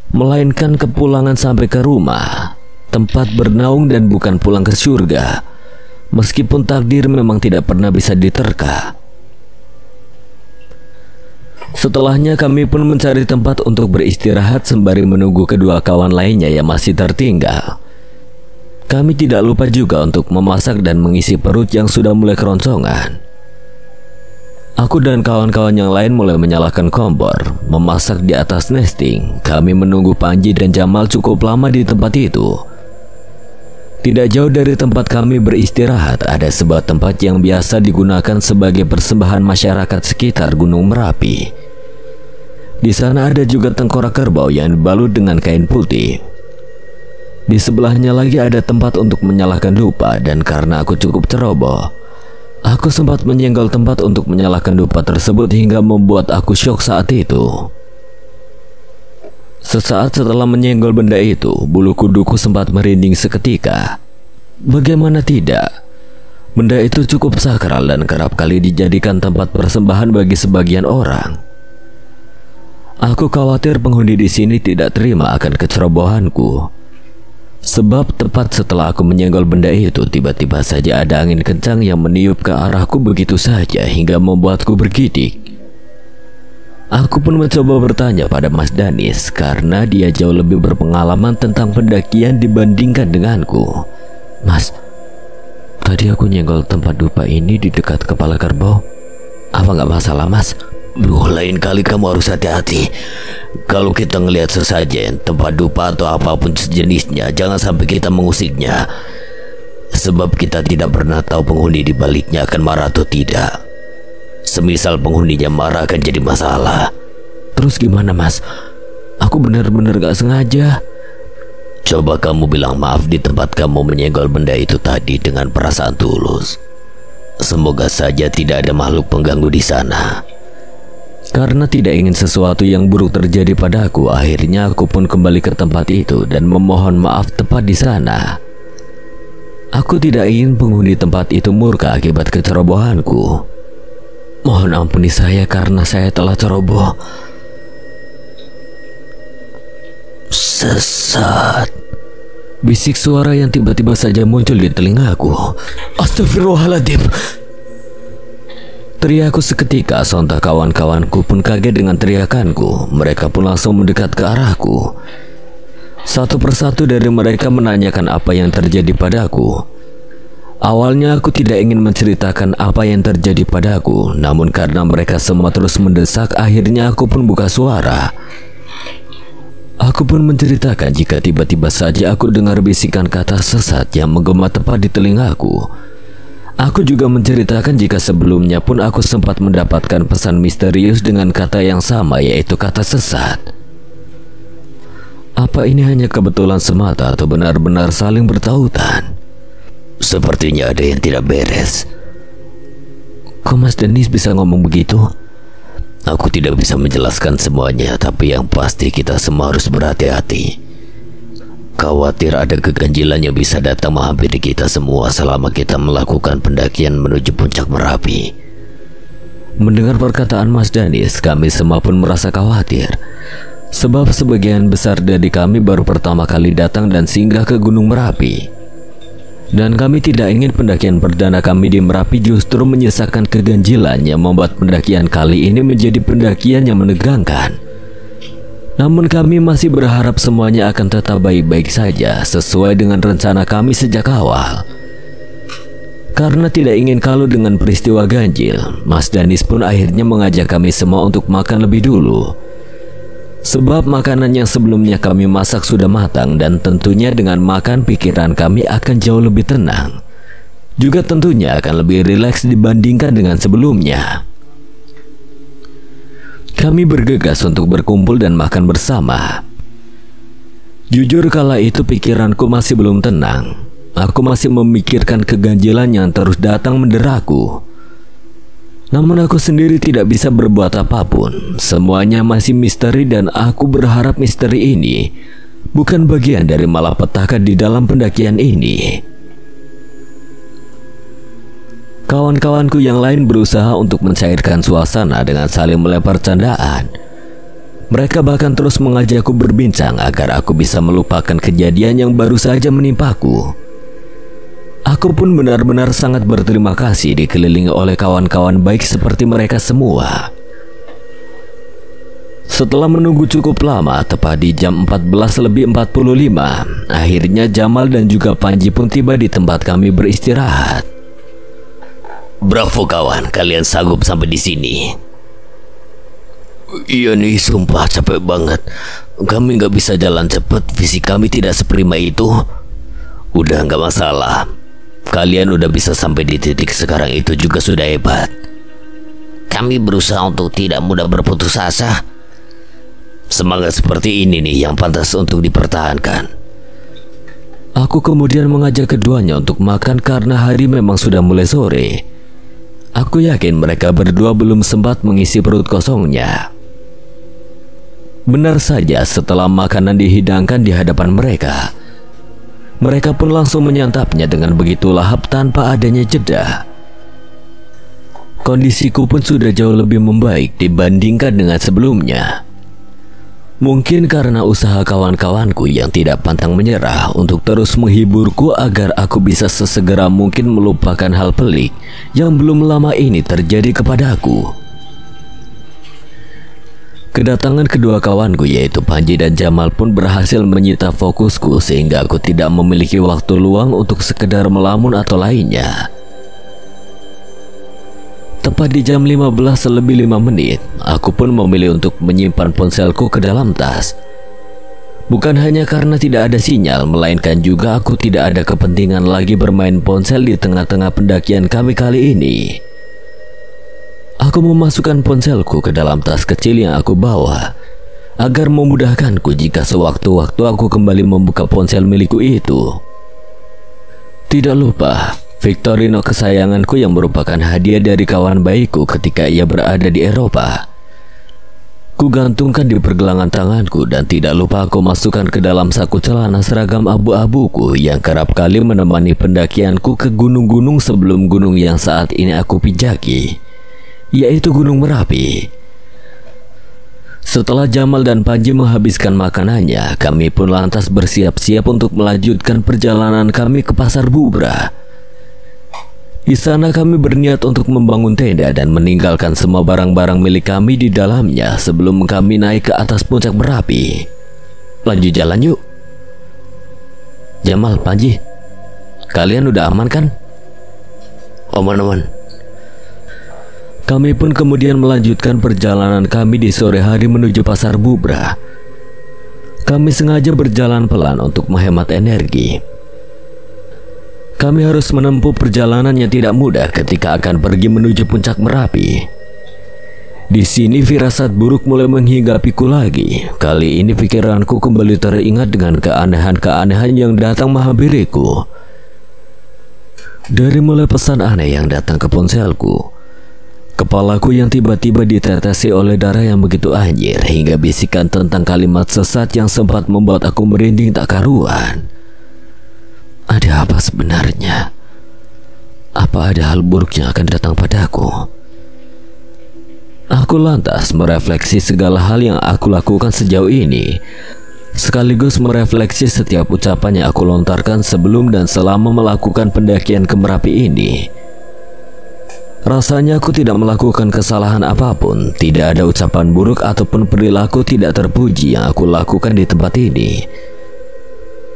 melainkan kepulangan sampai ke rumah, tempat bernaung dan bukan pulang ke surga. Meskipun takdir memang tidak pernah bisa diterka. Setelahnya kami pun mencari tempat untuk beristirahat sembari menunggu kedua kawan lainnya yang masih tertinggal. Kami tidak lupa juga untuk memasak dan mengisi perut yang sudah mulai keroncongan. Aku dan kawan-kawan yang lain mulai menyalakan kompor, memasak di atas nesting. Kami menunggu Panji dan Jamal cukup lama di tempat itu. Tidak jauh dari tempat kami beristirahat ada sebuah tempat yang biasa digunakan sebagai persembahan masyarakat sekitar Gunung Merapi. Di sana ada juga tengkorak kerbau yang dibalut dengan kain putih. Di sebelahnya lagi ada tempat untuk menyalakan dupa, dan karena aku cukup ceroboh, aku sempat menyenggol tempat untuk menyalakan dupa tersebut hingga membuat aku syok saat itu. Sesaat setelah menyenggol benda itu, bulu kuduku sempat merinding seketika. Bagaimana tidak? Benda itu cukup sakral dan kerap kali dijadikan tempat persembahan bagi sebagian orang. Aku khawatir penghuni di sini tidak terima akan kecerobohanku. Sebab tepat setelah aku menyenggol benda itu, tiba-tiba saja ada angin kencang yang meniup ke arahku begitu saja hingga membuatku bergidik. Aku pun mencoba bertanya pada Mas Danis karena dia jauh lebih berpengalaman tentang pendakian dibandingkan denganku. Mas, tadi aku nyenggol tempat dupa ini di dekat kepala kerbau. Apa nggak masalah, Mas? Lain kali kamu harus hati-hati. Kalau kita ngelihat sesajen, tempat dupa atau apapun sejenisnya, jangan sampai kita mengusiknya. Sebab kita tidak pernah tahu penghuni di baliknya akan marah atau tidak. Semisal penghuninya marah akan jadi masalah. Terus gimana, Mas? Aku benar-benar gak sengaja. Coba kamu bilang maaf di tempat kamu menyenggol benda itu tadi dengan perasaan tulus. Semoga saja tidak ada makhluk pengganggu di sana. Karena tidak ingin sesuatu yang buruk terjadi padaku, akhirnya aku pun kembali ke tempat itu dan memohon maaf tepat di sana. Aku tidak ingin penghuni tempat itu murka akibat kecerobohanku. Mohon ampuni saya karena saya telah ceroboh. Sesat. Bisik suara yang tiba-tiba saja muncul di telingaku. Astagfirullahaladzim. Teriakku seketika, sontak kawan-kawanku pun kaget dengan teriakanku. Mereka pun langsung mendekat ke arahku. Satu persatu dari mereka menanyakan apa yang terjadi padaku. Awalnya aku tidak ingin menceritakan apa yang terjadi padaku, namun karena mereka semua terus mendesak, akhirnya aku pun buka suara. Aku pun menceritakan jika tiba-tiba saja aku dengar bisikan kata sesat yang menggema tepat di telingaku. Aku juga menceritakan jika sebelumnya pun aku sempat mendapatkan pesan misterius dengan kata yang sama, yaitu kata sesat. Apa ini hanya kebetulan semata atau benar-benar saling bertautan? Sepertinya ada yang tidak beres. Kok Mas Danis bisa ngomong begitu? Aku tidak bisa menjelaskan semuanya, tapi yang pasti kita semua harus berhati-hati. Khawatir ada keganjilan yang bisa datang menghampiri kita semua selama kita melakukan pendakian menuju puncak Merapi. Mendengar perkataan Mas Danis, kami semua pun merasa khawatir. Sebab sebagian besar dari kami baru pertama kali datang dan singgah ke Gunung Merapi. Dan kami tidak ingin pendakian perdana kami di Merapi justru menyisakan keganjilan yang membuat pendakian kali ini menjadi pendakian yang menegangkan. Namun kami masih berharap semuanya akan tetap baik-baik saja sesuai dengan rencana kami sejak awal. Karena tidak ingin kalah dengan peristiwa ganjil, Mas Danis pun akhirnya mengajak kami semua untuk makan lebih dulu. Sebab makanan yang sebelumnya kami masak sudah matang dan tentunya dengan makan pikiran kami akan jauh lebih tenang. Juga tentunya akan lebih rileks dibandingkan dengan sebelumnya. Kami bergegas untuk berkumpul dan makan bersama. Jujur kala itu pikiranku masih belum tenang. Aku masih memikirkan keganjilan yang terus datang menderaku. Namun aku sendiri tidak bisa berbuat apapun. Semuanya masih misteri dan aku berharap misteri ini bukan bagian dari malapetaka di dalam pendakian ini. Kawan-kawanku yang lain berusaha untuk mencairkan suasana dengan saling melempar candaan. Mereka bahkan terus mengajakku berbincang agar aku bisa melupakan kejadian yang baru saja menimpaku. Aku pun benar-benar sangat berterima kasih dikelilingi oleh kawan-kawan baik seperti mereka semua. Setelah menunggu cukup lama, tepat di jam 14:45, akhirnya Jamal dan juga Panji pun tiba di tempat kami beristirahat. Bravo kawan, kalian sanggup sampai di sini. Iya nih, sumpah capek banget. Kami nggak bisa jalan cepet, fisik kami tidak seprima itu. Udah nggak masalah. Kalian udah bisa sampai di titik sekarang itu juga sudah hebat. Kami berusaha untuk tidak mudah berputus asa. Semangat seperti ini nih yang pantas untuk dipertahankan. Aku kemudian mengajak keduanya untuk makan karena hari memang sudah mulai sore. Aku yakin mereka berdua belum sempat mengisi perut kosongnya. Benar saja, setelah makanan dihidangkan di hadapan mereka, mereka pun langsung menyantapnya dengan begitu lahap tanpa adanya jeda. Kondisiku pun sudah jauh lebih membaik dibandingkan dengan sebelumnya. Mungkin karena usaha kawan-kawanku yang tidak pantang menyerah untuk terus menghiburku agar aku bisa sesegera mungkin melupakan hal pelik yang belum lama ini terjadi kepadaku. Kedatangan kedua kawanku yaitu Panji dan Jamal pun berhasil menyita fokusku sehingga aku tidak memiliki waktu luang untuk sekedar melamun atau lainnya. Tepat di jam 15:05, aku pun memilih untuk menyimpan ponselku ke dalam tas. Bukan hanya karena tidak ada sinyal, melainkan juga aku tidak ada kepentingan lagi bermain ponsel di tengah-tengah pendakian kami kali ini. Aku memasukkan ponselku ke dalam tas kecil yang aku bawa, agar memudahkanku jika sewaktu-waktu aku kembali membuka ponsel milikku itu. Tidak lupa, Victorino kesayanganku yang merupakan hadiah dari kawan baikku ketika ia berada di Eropa. Ku gantungkan di pergelangan tanganku dan tidak lupa aku masukkan ke dalam saku celana seragam abu-abuku yang kerap kali menemani pendakianku ke gunung-gunung sebelum gunung yang saat ini aku pijaki, yaitu Gunung Merapi. Setelah Jamal dan Panji menghabiskan makanannya, kami pun lantas bersiap-siap untuk melanjutkan perjalanan kami ke Pasar Bubra. Di sana kami berniat untuk membangun tenda dan meninggalkan semua barang-barang milik kami di dalamnya sebelum kami naik ke atas puncak Merapi. Lanjut jalan yuk. Jamal, Panji, kalian udah aman kan? Aman-aman. Kami pun kemudian melanjutkan perjalanan kami di sore hari menuju Pasar Bubra. Kami sengaja berjalan pelan untuk menghemat energi. Kami harus menempuh perjalanan yang tidak mudah ketika akan pergi menuju puncak Merapi. Di sini firasat buruk mulai menghinggapiku lagi. Kali ini pikiranku kembali teringat dengan keanehan-keanehan yang datang menghampiriku. Dari mulai pesan aneh yang datang ke ponselku, kepalaku yang tiba-tiba ditetesi oleh darah yang begitu anjir, hingga bisikan tentang kalimat sesat yang sempat membuat aku merinding tak karuan. Ada apa sebenarnya? Apa ada hal buruk yang akan datang padaku? Aku lantas merefleksi segala hal yang aku lakukan sejauh ini, sekaligus merefleksi setiap ucapan yang aku lontarkan sebelum dan selama melakukan pendakian ke Merapi ini. Rasanya aku tidak melakukan kesalahan apapun, tidak ada ucapan buruk ataupun perilaku tidak terpuji yang aku lakukan di tempat ini.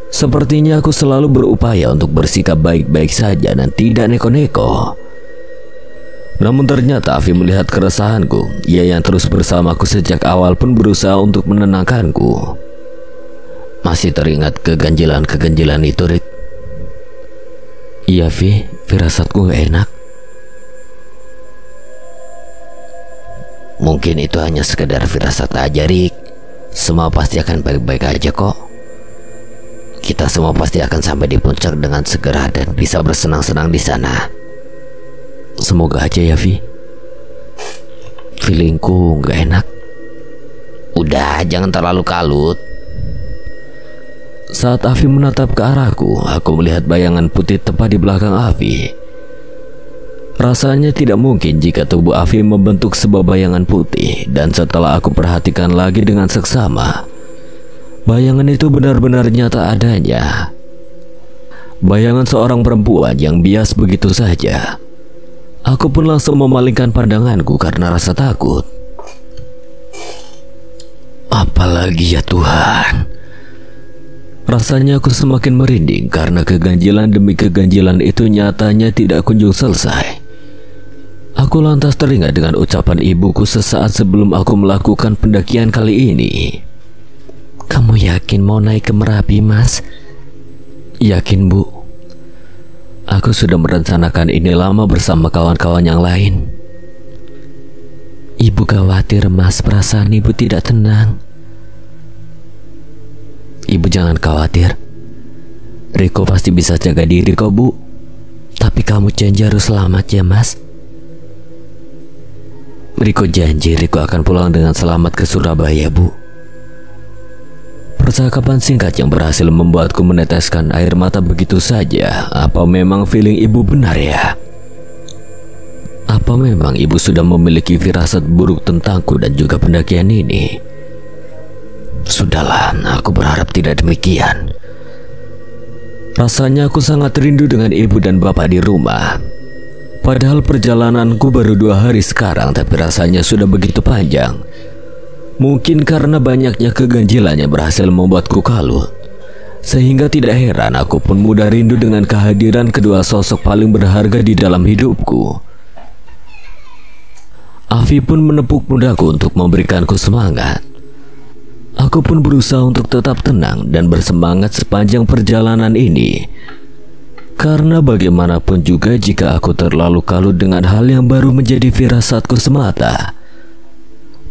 Sepertinya aku selalu berupaya untuk bersikap baik-baik saja dan tidak neko-neko. Namun ternyata Afi melihat keresahanku. Ia yang terus bersamaku sejak awal pun berusaha untuk menenangkanku. Masih teringat keganjilan-keganjilan itu, Rik? Iya, Vi, firasatku gak enak. Mungkin itu hanya sekedar firasat aja, Rik. Semua pasti akan baik-baik aja kok. Kita semua pasti akan sampai di puncak dengan segera dan bisa bersenang-senang di sana. Semoga aja ya, Vi. Feelingku gak enak. Udah, jangan terlalu kalut. Saat Afi menatap ke arahku, aku melihat bayangan putih tepat di belakang Afi. Rasanya tidak mungkin jika tubuh Afi membentuk sebuah bayangan putih, dan setelah aku perhatikan lagi dengan seksama, bayangan itu benar-benar nyata adanya. Bayangan seorang perempuan yang bias begitu saja. Aku pun langsung memalingkan pandanganku karena rasa takut. Apalagi ya Tuhan. Rasanya aku semakin merinding karena keganjilan demi keganjilan itu nyatanya tidak kunjung selesai. Aku lantas teringat dengan ucapan ibuku sesaat sebelum aku melakukan pendakian kali ini. Kamu yakin mau naik ke Merapi, Mas? Yakin, Bu. Aku sudah merencanakan ini lama bersama kawan-kawan yang lain. Ibu khawatir, Mas, perasaan ibu tidak tenang. Ibu jangan khawatir. Riko pasti bisa jaga diri kok, Bu. Tapi kamu janji harus selamat ya, Mas. Riko janji Riko akan pulang dengan selamat ke Surabaya, Bu. Percakapan singkat yang berhasil membuatku meneteskan air mata begitu saja. Apa memang feeling ibu benar ya? Apa memang ibu sudah memiliki firasat buruk tentangku dan juga pendakian ini? Sudahlah, aku berharap tidak demikian. Rasanya aku sangat rindu dengan ibu dan bapak di rumah. Padahal perjalananku baru 2 hari sekarang, tapi rasanya sudah begitu panjang. Mungkin karena banyaknya keganjilan yang berhasil membuatku kalut, sehingga tidak heran aku pun mudah rindu dengan kehadiran kedua sosok paling berharga di dalam hidupku. Afi pun menepuk pundaku untuk memberikanku semangat. Aku pun berusaha untuk tetap tenang dan bersemangat sepanjang perjalanan ini. Karena bagaimanapun juga jika aku terlalu kalut dengan hal yang baru menjadi firasatku semata,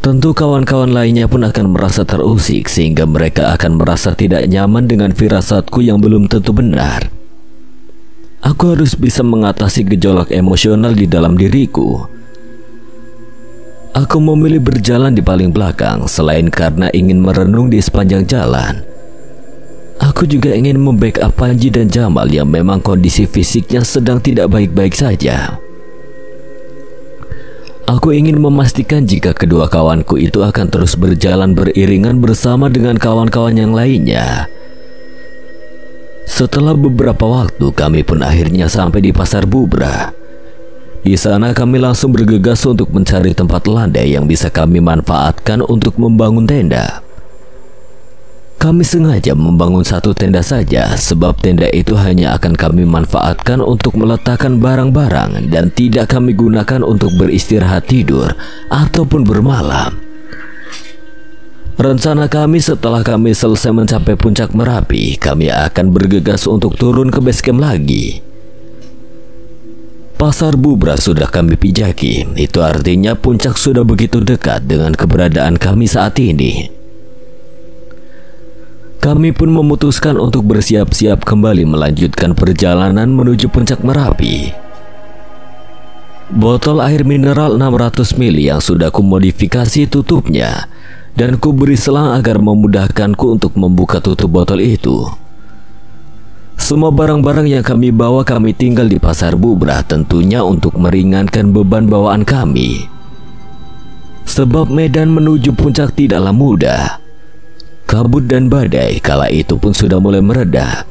tentu kawan-kawan lainnya pun akan merasa terusik sehingga mereka akan merasa tidak nyaman dengan firasatku yang belum tentu benar. Aku harus bisa mengatasi gejolak emosional di dalam diriku. Aku memilih berjalan di paling belakang selain karena ingin merenung di sepanjang jalan. Aku juga ingin membackup Panji dan Jamal yang memang kondisi fisiknya sedang tidak baik-baik saja. Aku ingin memastikan jika kedua kawanku itu akan terus berjalan beriringan bersama dengan kawan-kawan yang lainnya. Setelah beberapa waktu kami pun akhirnya sampai di Pasar Bubra. Di sana kami langsung bergegas untuk mencari tempat landai yang bisa kami manfaatkan untuk membangun tenda. Kami sengaja membangun satu tenda saja sebab tenda itu hanya akan kami manfaatkan untuk meletakkan barang-barang dan tidak kami gunakan untuk beristirahat tidur ataupun bermalam. Rencana kami setelah kami selesai mencapai puncak Merapi, kami akan bergegas untuk turun ke base camp lagi. Pasar Bubra sudah kami pijaki, itu artinya puncak sudah begitu dekat dengan keberadaan kami saat ini. Kami pun memutuskan untuk bersiap-siap kembali melanjutkan perjalanan menuju puncak Merapi. Botol air mineral 600 ml yang sudah kumodifikasi tutupnya dan ku beri selang agar memudahkanku untuk membuka tutup botol itu. Semua barang-barang yang kami bawa kami tinggal di Pasar Bubra tentunya untuk meringankan beban bawaan kami. Sebab medan menuju puncak tidaklah mudah. Kabut dan badai kala itu pun sudah mulai mereda.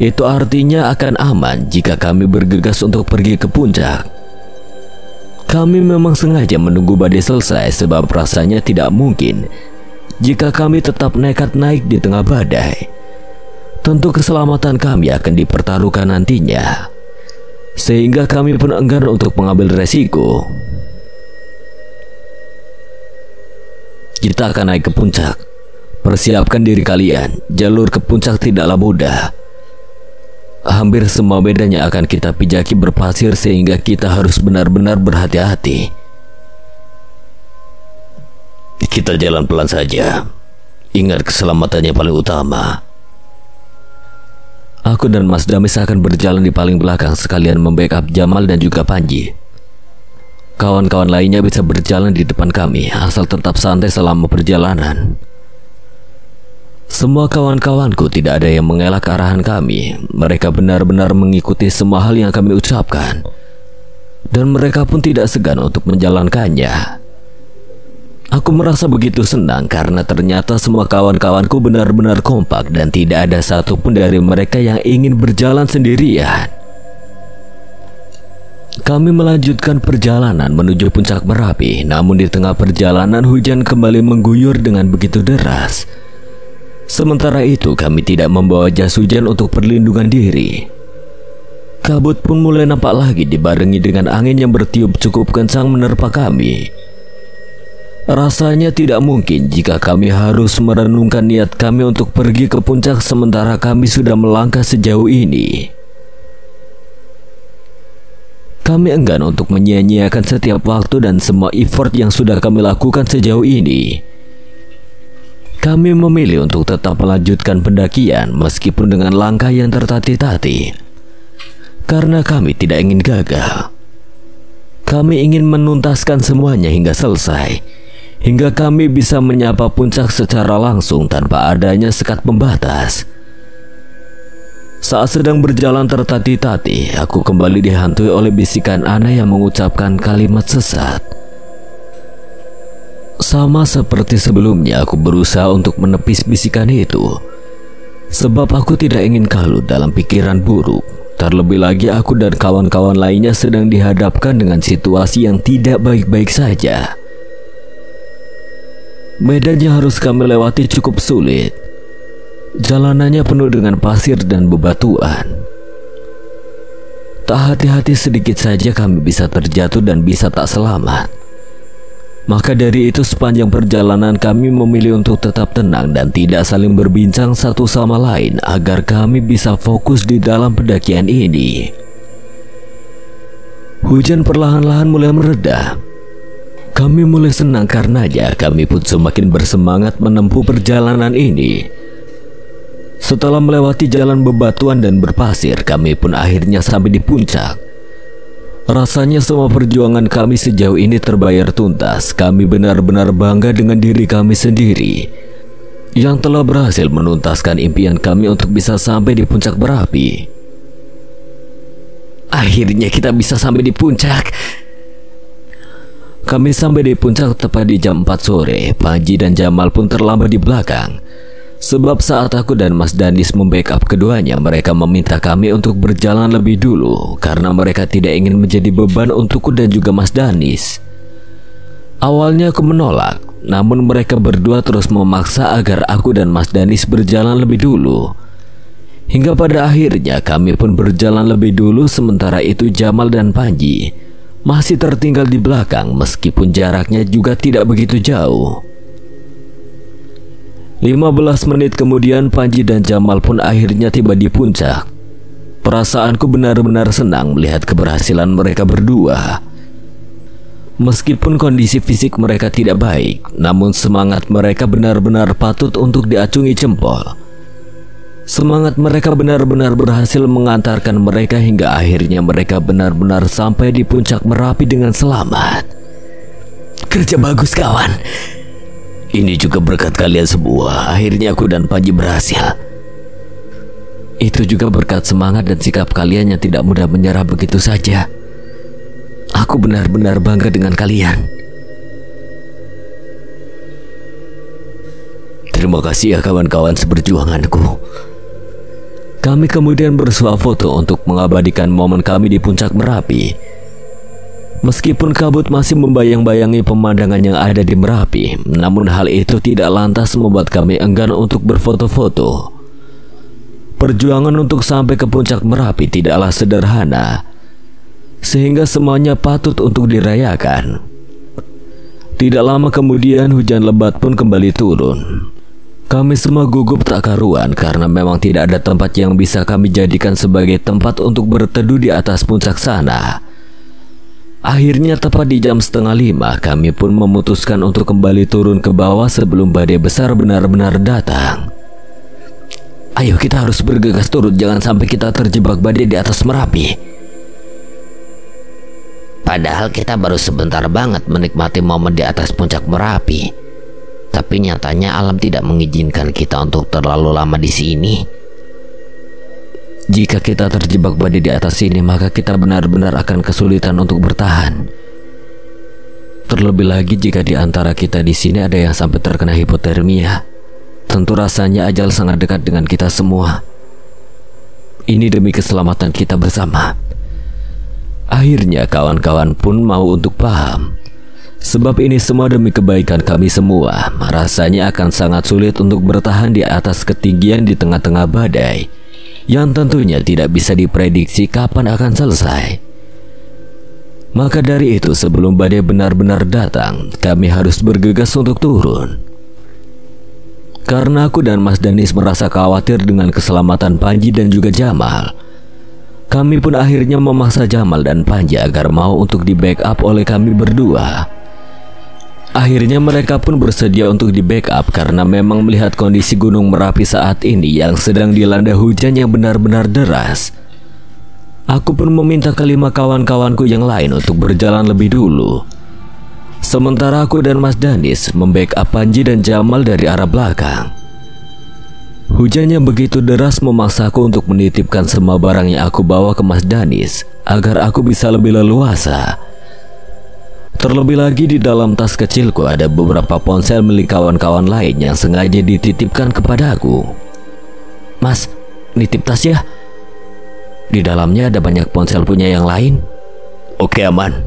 Itu artinya akan aman jika kami bergegas untuk pergi ke puncak. Kami memang sengaja menunggu badai selesai sebab rasanya tidak mungkin jika kami tetap nekat naik di tengah badai. Tentu keselamatan kami akan dipertaruhkan nantinya, sehingga kami pun enggan untuk mengambil resiko. Kita akan naik ke puncak. Persiapkan diri kalian, jalur ke puncak tidaklah mudah. Hampir semua medannya akan kita pijaki berpasir sehingga kita harus benar-benar berhati-hati. Kita jalan pelan saja. Ingat keselamatannya paling utama. Aku dan Mas Damis akan berjalan di paling belakang sekalian membackup Jamal dan juga Panji. Kawan-kawan lainnya bisa berjalan di depan kami asal tetap santai selama perjalanan. Semua kawan-kawanku tidak ada yang mengelak arahan kami. Mereka benar-benar mengikuti semua hal yang kami ucapkan. Dan mereka pun tidak segan untuk menjalankannya. Aku merasa begitu senang karena ternyata semua kawan-kawanku benar-benar kompak dan tidak ada satupun dari mereka yang ingin berjalan sendirian. Kami melanjutkan perjalanan menuju puncak Merapi, namun di tengah perjalanan hujan kembali mengguyur dengan begitu deras. Sementara itu kami tidak membawa jas hujan untuk perlindungan diri. Kabut pun mulai nampak lagi dibarengi dengan angin yang bertiup cukup kencang menerpa kami. Rasanya tidak mungkin jika kami harus merenungkan niat kami untuk pergi ke puncak sementara kami sudah melangkah sejauh ini. Kami enggan untuk menyia-nyiakan setiap waktu dan semua effort yang sudah kami lakukan sejauh ini. Kami memilih untuk tetap melanjutkan pendakian meskipun dengan langkah yang tertatih-tatih. Karena kami tidak ingin gagal. Kami ingin menuntaskan semuanya hingga selesai, hingga kami bisa menyapa puncak secara langsung tanpa adanya sekat pembatas. Saat sedang berjalan tertatih-tatih, aku kembali dihantui oleh bisikan Ana yang mengucapkan kalimat sesat. Sama seperti sebelumnya, aku berusaha untuk menepis bisikan itu, sebab aku tidak ingin kalut dalam pikiran buruk. Terlebih lagi aku dan kawan-kawan lainnya sedang dihadapkan dengan situasi yang tidak baik-baik saja. Medan yang harus kami lewati cukup sulit. Jalanannya penuh dengan pasir dan bebatuan. Tak hati-hati sedikit saja kami bisa terjatuh dan bisa tak selamat. Maka dari itu sepanjang perjalanan kami memilih untuk tetap tenang dan tidak saling berbincang satu sama lain agar kami bisa fokus di dalam pendakian ini. Hujan perlahan-lahan mulai mereda. Kami mulai senang karenanya kami pun semakin bersemangat menempuh perjalanan ini. Setelah melewati jalan bebatuan dan berpasir, kami pun akhirnya sampai di puncak. Rasanya semua perjuangan kami sejauh ini terbayar tuntas. Kami benar-benar bangga dengan diri kami sendiri yang telah berhasil menuntaskan impian kami untuk bisa sampai di puncak Merapi. Akhirnya kita bisa sampai di puncak. Kami sampai di puncak tepat di jam 4 sore. Panji dan Jamal pun terlambat di belakang. Sebab saat aku dan Mas Danis membackup keduanya, mereka meminta kami untuk berjalan lebih dulu karena mereka tidak ingin menjadi beban untukku dan juga Mas Danis. Awalnya aku menolak, namun mereka berdua terus memaksa agar aku dan Mas Danis berjalan lebih dulu. Hingga pada akhirnya kami pun berjalan lebih dulu, sementara itu Jamal dan Panji masih tertinggal di belakang meskipun jaraknya juga tidak begitu jauh. 15 menit kemudian Panji dan Jamal pun akhirnya tiba di puncak. Perasaanku benar-benar senang melihat keberhasilan mereka berdua. Meskipun kondisi fisik mereka tidak baik, namun semangat mereka benar-benar patut untuk diacungi jempol. Semangat mereka benar-benar berhasil mengantarkan mereka hingga akhirnya mereka benar-benar sampai di puncak Merapi dengan selamat. Kerja bagus kawan. Ini juga berkat kalian semua. Akhirnya aku dan Panji berhasil. Itu juga berkat semangat dan sikap kalian yang tidak mudah menyerah begitu saja. Aku benar-benar bangga dengan kalian. Terima kasih ya kawan-kawan seperjuanganku. Kami kemudian bersuah foto untuk mengabadikan momen kami di puncak Merapi. Meskipun kabut masih membayang-bayangi pemandangan yang ada di Merapi, namun hal itu tidak lantas membuat kami enggan untuk berfoto-foto. Perjuangan untuk sampai ke puncak Merapi tidaklah sederhana, sehingga semuanya patut untuk dirayakan. Tidak lama kemudian hujan lebat pun kembali turun. Kami semua gugup tak karuan karena memang tidak ada tempat yang bisa kami jadikan sebagai tempat untuk berteduh di atas puncak sana. Akhirnya tepat di jam 4:30 kami pun memutuskan untuk kembali turun ke bawah sebelum badai besar benar-benar datang. Ayo kita harus bergegas turun, jangan sampai kita terjebak badai di atas Merapi. Padahal kita baru sebentar banget menikmati momen di atas puncak Merapi. Tapi nyatanya alam tidak mengizinkan kita untuk terlalu lama di sini. Jika kita terjebak badai di atas sini, maka kita benar-benar akan kesulitan untuk bertahan. Terlebih lagi jika di antara kita di sini ada yang sampai terkena hipotermia. Tentu rasanya ajal sangat dekat dengan kita semua. Ini demi keselamatan kita bersama. Akhirnya kawan-kawan pun mau untuk paham. Sebab ini semua demi kebaikan kami semua. Rasanya akan sangat sulit untuk bertahan di atas ketinggian di tengah-tengah badai yang tentunya tidak bisa diprediksi kapan akan selesai. Maka dari itu, sebelum badai benar-benar datang, kami harus bergegas untuk turun. Karena aku dan Mas Danis merasa khawatir dengan keselamatan Panji dan juga Jamal, kami pun akhirnya memaksa Jamal dan Panji agar mau untuk di backup oleh kami berdua. Akhirnya mereka pun bersedia untuk di backup karena memang melihat kondisi Gunung Merapi saat ini yang sedang dilanda hujan yang benar-benar deras. Aku pun meminta kelima kawan-kawanku yang lain untuk berjalan lebih dulu. Sementara aku dan Mas Danis membackup Panji dan Jamal dari arah belakang. Hujan yang begitu deras memaksaku untuk menitipkan semua barang yang aku bawa ke Mas Danis agar aku bisa lebih leluasa. Terlebih lagi di dalam tas kecilku ada beberapa ponsel milik kawan-kawan lain yang sengaja dititipkan kepadaku. "Mas, nitip tas ya. Di dalamnya ada banyak ponsel punya yang lain." "Oke, aman."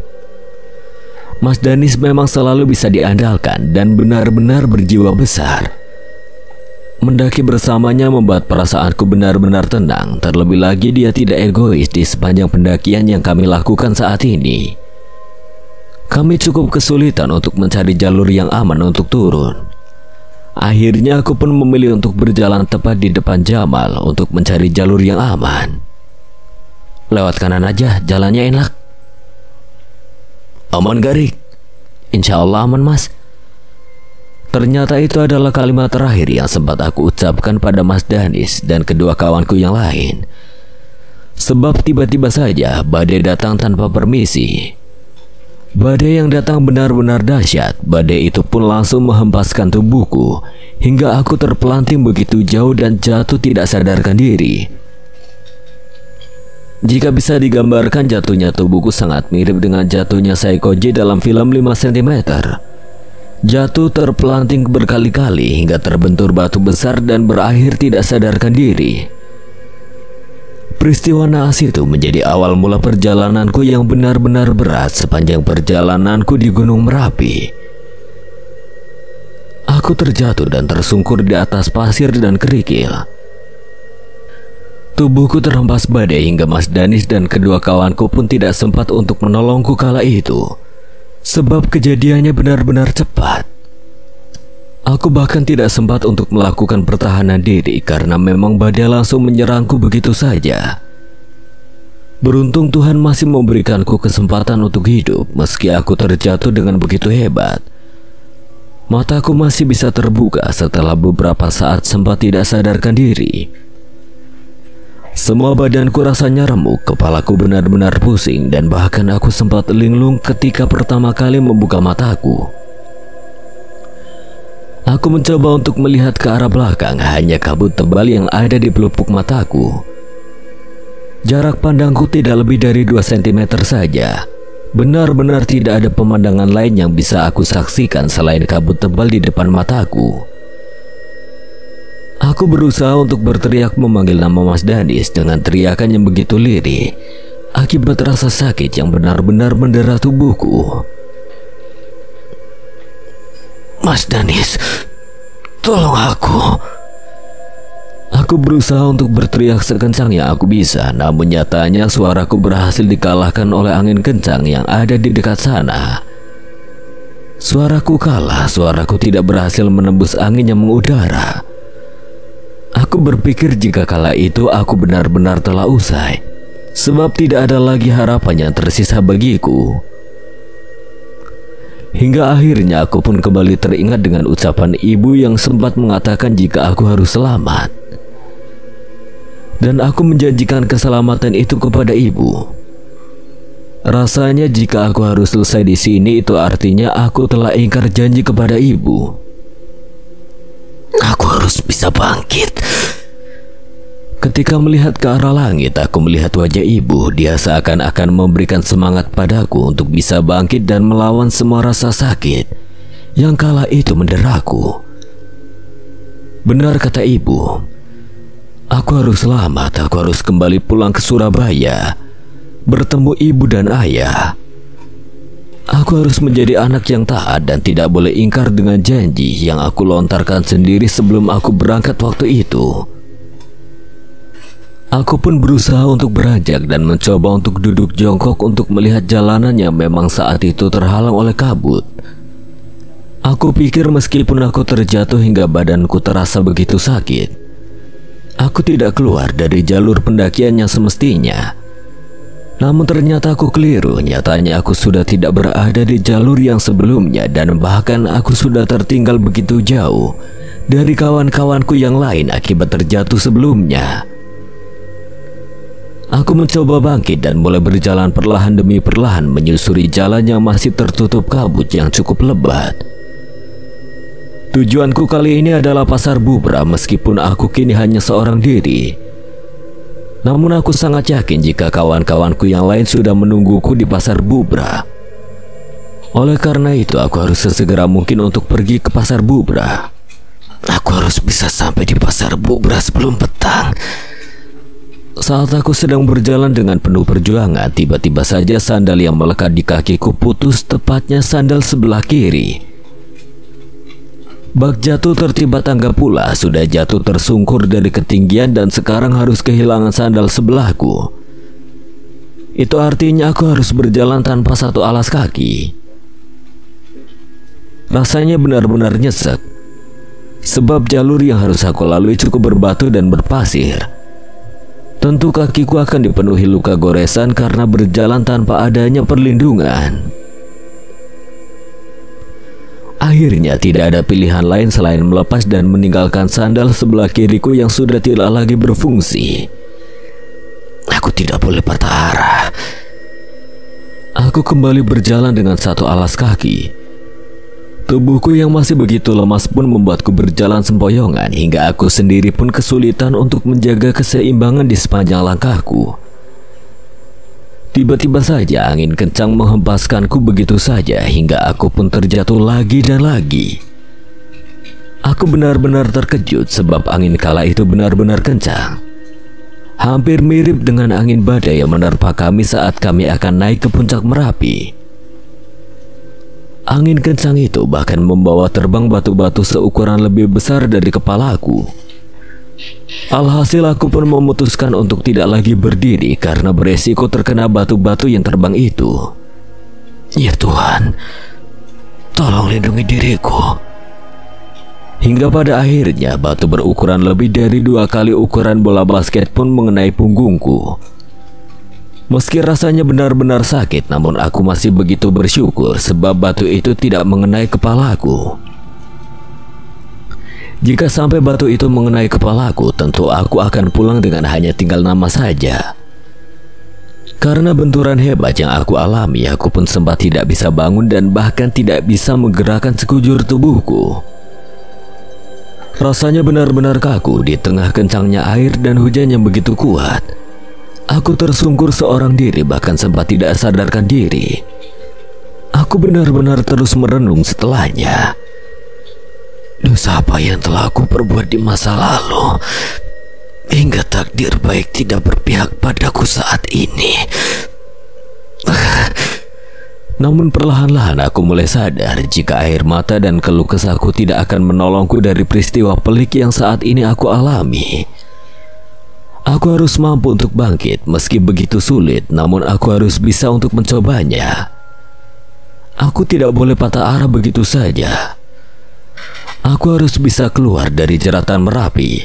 Mas Danis memang selalu bisa diandalkan dan benar-benar berjiwa besar. Mendaki bersamanya membuat perasaanku benar-benar tenang. Terlebih lagi dia tidak egois di sepanjang pendakian yang kami lakukan saat ini. Kami cukup kesulitan untuk mencari jalur yang aman untuk turun. Akhirnya aku pun memilih untuk berjalan tepat di depan Jamal untuk mencari jalur yang aman. "Lewat kanan aja, jalannya enak." "Aman Garik?" "Insya Allah aman Mas." Ternyata itu adalah kalimat terakhir yang sempat aku ucapkan pada Mas Danis dan kedua kawanku yang lain. Sebab tiba-tiba saja badai datang tanpa permisi. Badai yang datang benar-benar dahsyat. Badai itu pun langsung menghempaskan tubuhku hingga aku terpelanting begitu jauh dan jatuh tidak sadarkan diri. Jika bisa digambarkan, jatuhnya tubuhku sangat mirip dengan jatuhnya Saikoji dalam film 5 cm. Jatuh terpelanting berkali-kali hingga terbentur batu besar dan berakhir tidak sadarkan diri. Peristiwa naas itu menjadi awal mula perjalananku yang benar-benar berat sepanjang perjalananku di Gunung Merapi. Aku terjatuh dan tersungkur di atas pasir dan kerikil. Tubuhku terhempas badai hingga Mas Danis dan kedua kawanku pun tidak sempat untuk menolongku kala itu. Sebab kejadiannya benar-benar cepat. Aku bahkan tidak sempat untuk melakukan pertahanan diri karena memang badai langsung menyerangku begitu saja. Beruntung Tuhan masih memberikanku kesempatan untuk hidup meski aku terjatuh dengan begitu hebat. Mataku masih bisa terbuka setelah beberapa saat sempat tidak sadarkan diri. Semua badanku rasanya remuk, kepalaku benar-benar pusing, dan bahkan aku sempat linglung ketika pertama kali membuka mataku. Aku mencoba untuk melihat ke arah belakang, hanya kabut tebal yang ada di pelupuk mataku. Jarak pandangku tidak lebih dari 2 cm saja. Benar-benar tidak ada pemandangan lain yang bisa aku saksikan selain kabut tebal di depan mataku. Aku berusaha untuk berteriak memanggil nama Mas Danis dengan teriakan yang begitu lirih akibat rasa sakit yang benar-benar mendera tubuhku. "Mas Danis, tolong aku." Aku berusaha untuk berteriak sekencang yang aku bisa, namun nyatanya suaraku berhasil dikalahkan oleh angin kencang yang ada di dekat sana. Suaraku kalah, suaraku tidak berhasil menembus angin yang mengudara. Aku berpikir jika kala itu aku benar-benar telah usai, sebab tidak ada lagi harapan yang tersisa bagiku. Hingga akhirnya aku pun kembali teringat dengan ucapan ibu yang sempat mengatakan jika aku harus selamat. Dan aku menjanjikan keselamatan itu kepada ibu. Rasanya jika aku harus selesai di sini itu artinya aku telah ingkar janji kepada ibu. Aku harus bisa bangkit. Ketika melihat ke arah langit, aku melihat wajah ibu. Dia seakan-akan memberikan semangat padaku untuk bisa bangkit dan melawan semua rasa sakit yang kala itu menderaku. Benar kata ibu, aku harus selamat, aku harus kembali pulang ke Surabaya. bertemu ibu dan ayah. Aku harus menjadi anak yang taat dan tidak boleh ingkar dengan janji yang aku lontarkan sendiri sebelum aku berangkat waktu itu. Aku pun berusaha untuk beranjak dan mencoba untuk duduk jongkok untuk melihat jalanan yang memang saat itu terhalang oleh kabut. Aku pikir meskipun aku terjatuh hingga badanku terasa begitu sakit, aku tidak keluar dari jalur pendakian yang semestinya. Namun ternyata aku keliru. Nyatanya aku sudah tidak berada di jalur yang sebelumnya, dan bahkan aku sudah tertinggal begitu jauh dari kawan-kawanku yang lain akibat terjatuh sebelumnya. Aku mencoba bangkit dan mulai berjalan perlahan demi perlahan menyusuri jalan yang masih tertutup kabut yang cukup lebat. Tujuanku kali ini adalah Pasar Bubra, meskipun aku kini hanya seorang diri. Namun aku sangat yakin jika kawan-kawanku yang lain sudah menungguku di Pasar Bubra. Oleh karena itu aku harus sesegera mungkin untuk pergi ke Pasar Bubra. Aku harus bisa sampai di Pasar Bubra sebelum petang. Saat aku sedang berjalan dengan penuh perjuangan, tiba-tiba saja sandal yang melekat di kakiku putus, tepatnya sandal sebelah kiri. Bak jatuh tertimpa tangga pula, sudah jatuh tersungkur dari ketinggian dan sekarang harus kehilangan sandal sebelahku. Itu artinya aku harus berjalan tanpa satu alas kaki. Rasanya benar-benar nyesek, sebab jalur yang harus aku lalui cukup berbatu dan berpasir. Tentu kakiku akan dipenuhi luka goresan karena berjalan tanpa adanya perlindungan. Akhirnya tidak ada pilihan lain selain melepas dan meninggalkan sandal sebelah kiriku yang sudah tidak lagi berfungsi. Aku tidak boleh patah arah. Aku kembali berjalan dengan satu alas kaki. Tubuhku yang masih begitu lemas pun membuatku berjalan sempoyongan hingga aku sendiri pun kesulitan untuk menjaga keseimbangan di sepanjang langkahku. Tiba-tiba saja angin kencang menghempaskanku begitu saja hingga aku pun terjatuh lagi dan lagi. Aku benar-benar terkejut sebab angin kala itu benar-benar kencang. Hampir mirip dengan angin badai yang menerpa kami saat kami akan naik ke puncak Merapi. Angin kencang itu bahkan membawa terbang batu-batu seukuran lebih besar dari kepalaku. Alhasil aku pun memutuskan untuk tidak lagi berdiri karena beresiko terkena batu-batu yang terbang itu. Ya Tuhan, tolong lindungi diriku. Hingga pada akhirnya batu berukuran lebih dari 2 kali ukuran bola basket pun mengenai punggungku. Meski rasanya benar-benar sakit, namun aku masih begitu bersyukur sebab batu itu tidak mengenai kepalaku. Jika sampai batu itu mengenai kepalaku, tentu aku akan pulang dengan hanya tinggal nama saja. Karena benturan hebat yang aku alami, aku pun sempat tidak bisa bangun dan bahkan tidak bisa menggerakkan sekujur tubuhku. Rasanya benar-benar kaku di tengah kencangnya air dan hujan yang begitu kuat. Aku tersungkur seorang diri, bahkan sempat tidak sadarkan diri. Aku benar-benar terus merenung setelahnya. Dosa apa yang telah aku perbuat di masa lalu hingga takdir baik tidak berpihak padaku saat ini. Namun perlahan-lahan aku mulai sadar jika air mata dan keluh kesahku tidak akan menolongku dari peristiwa pelik yang saat ini aku alami. Aku harus mampu untuk bangkit meski begitu sulit, namun aku harus bisa untuk mencobanya. Aku tidak boleh patah arah begitu saja. Aku harus bisa keluar dari jeratan Merapi.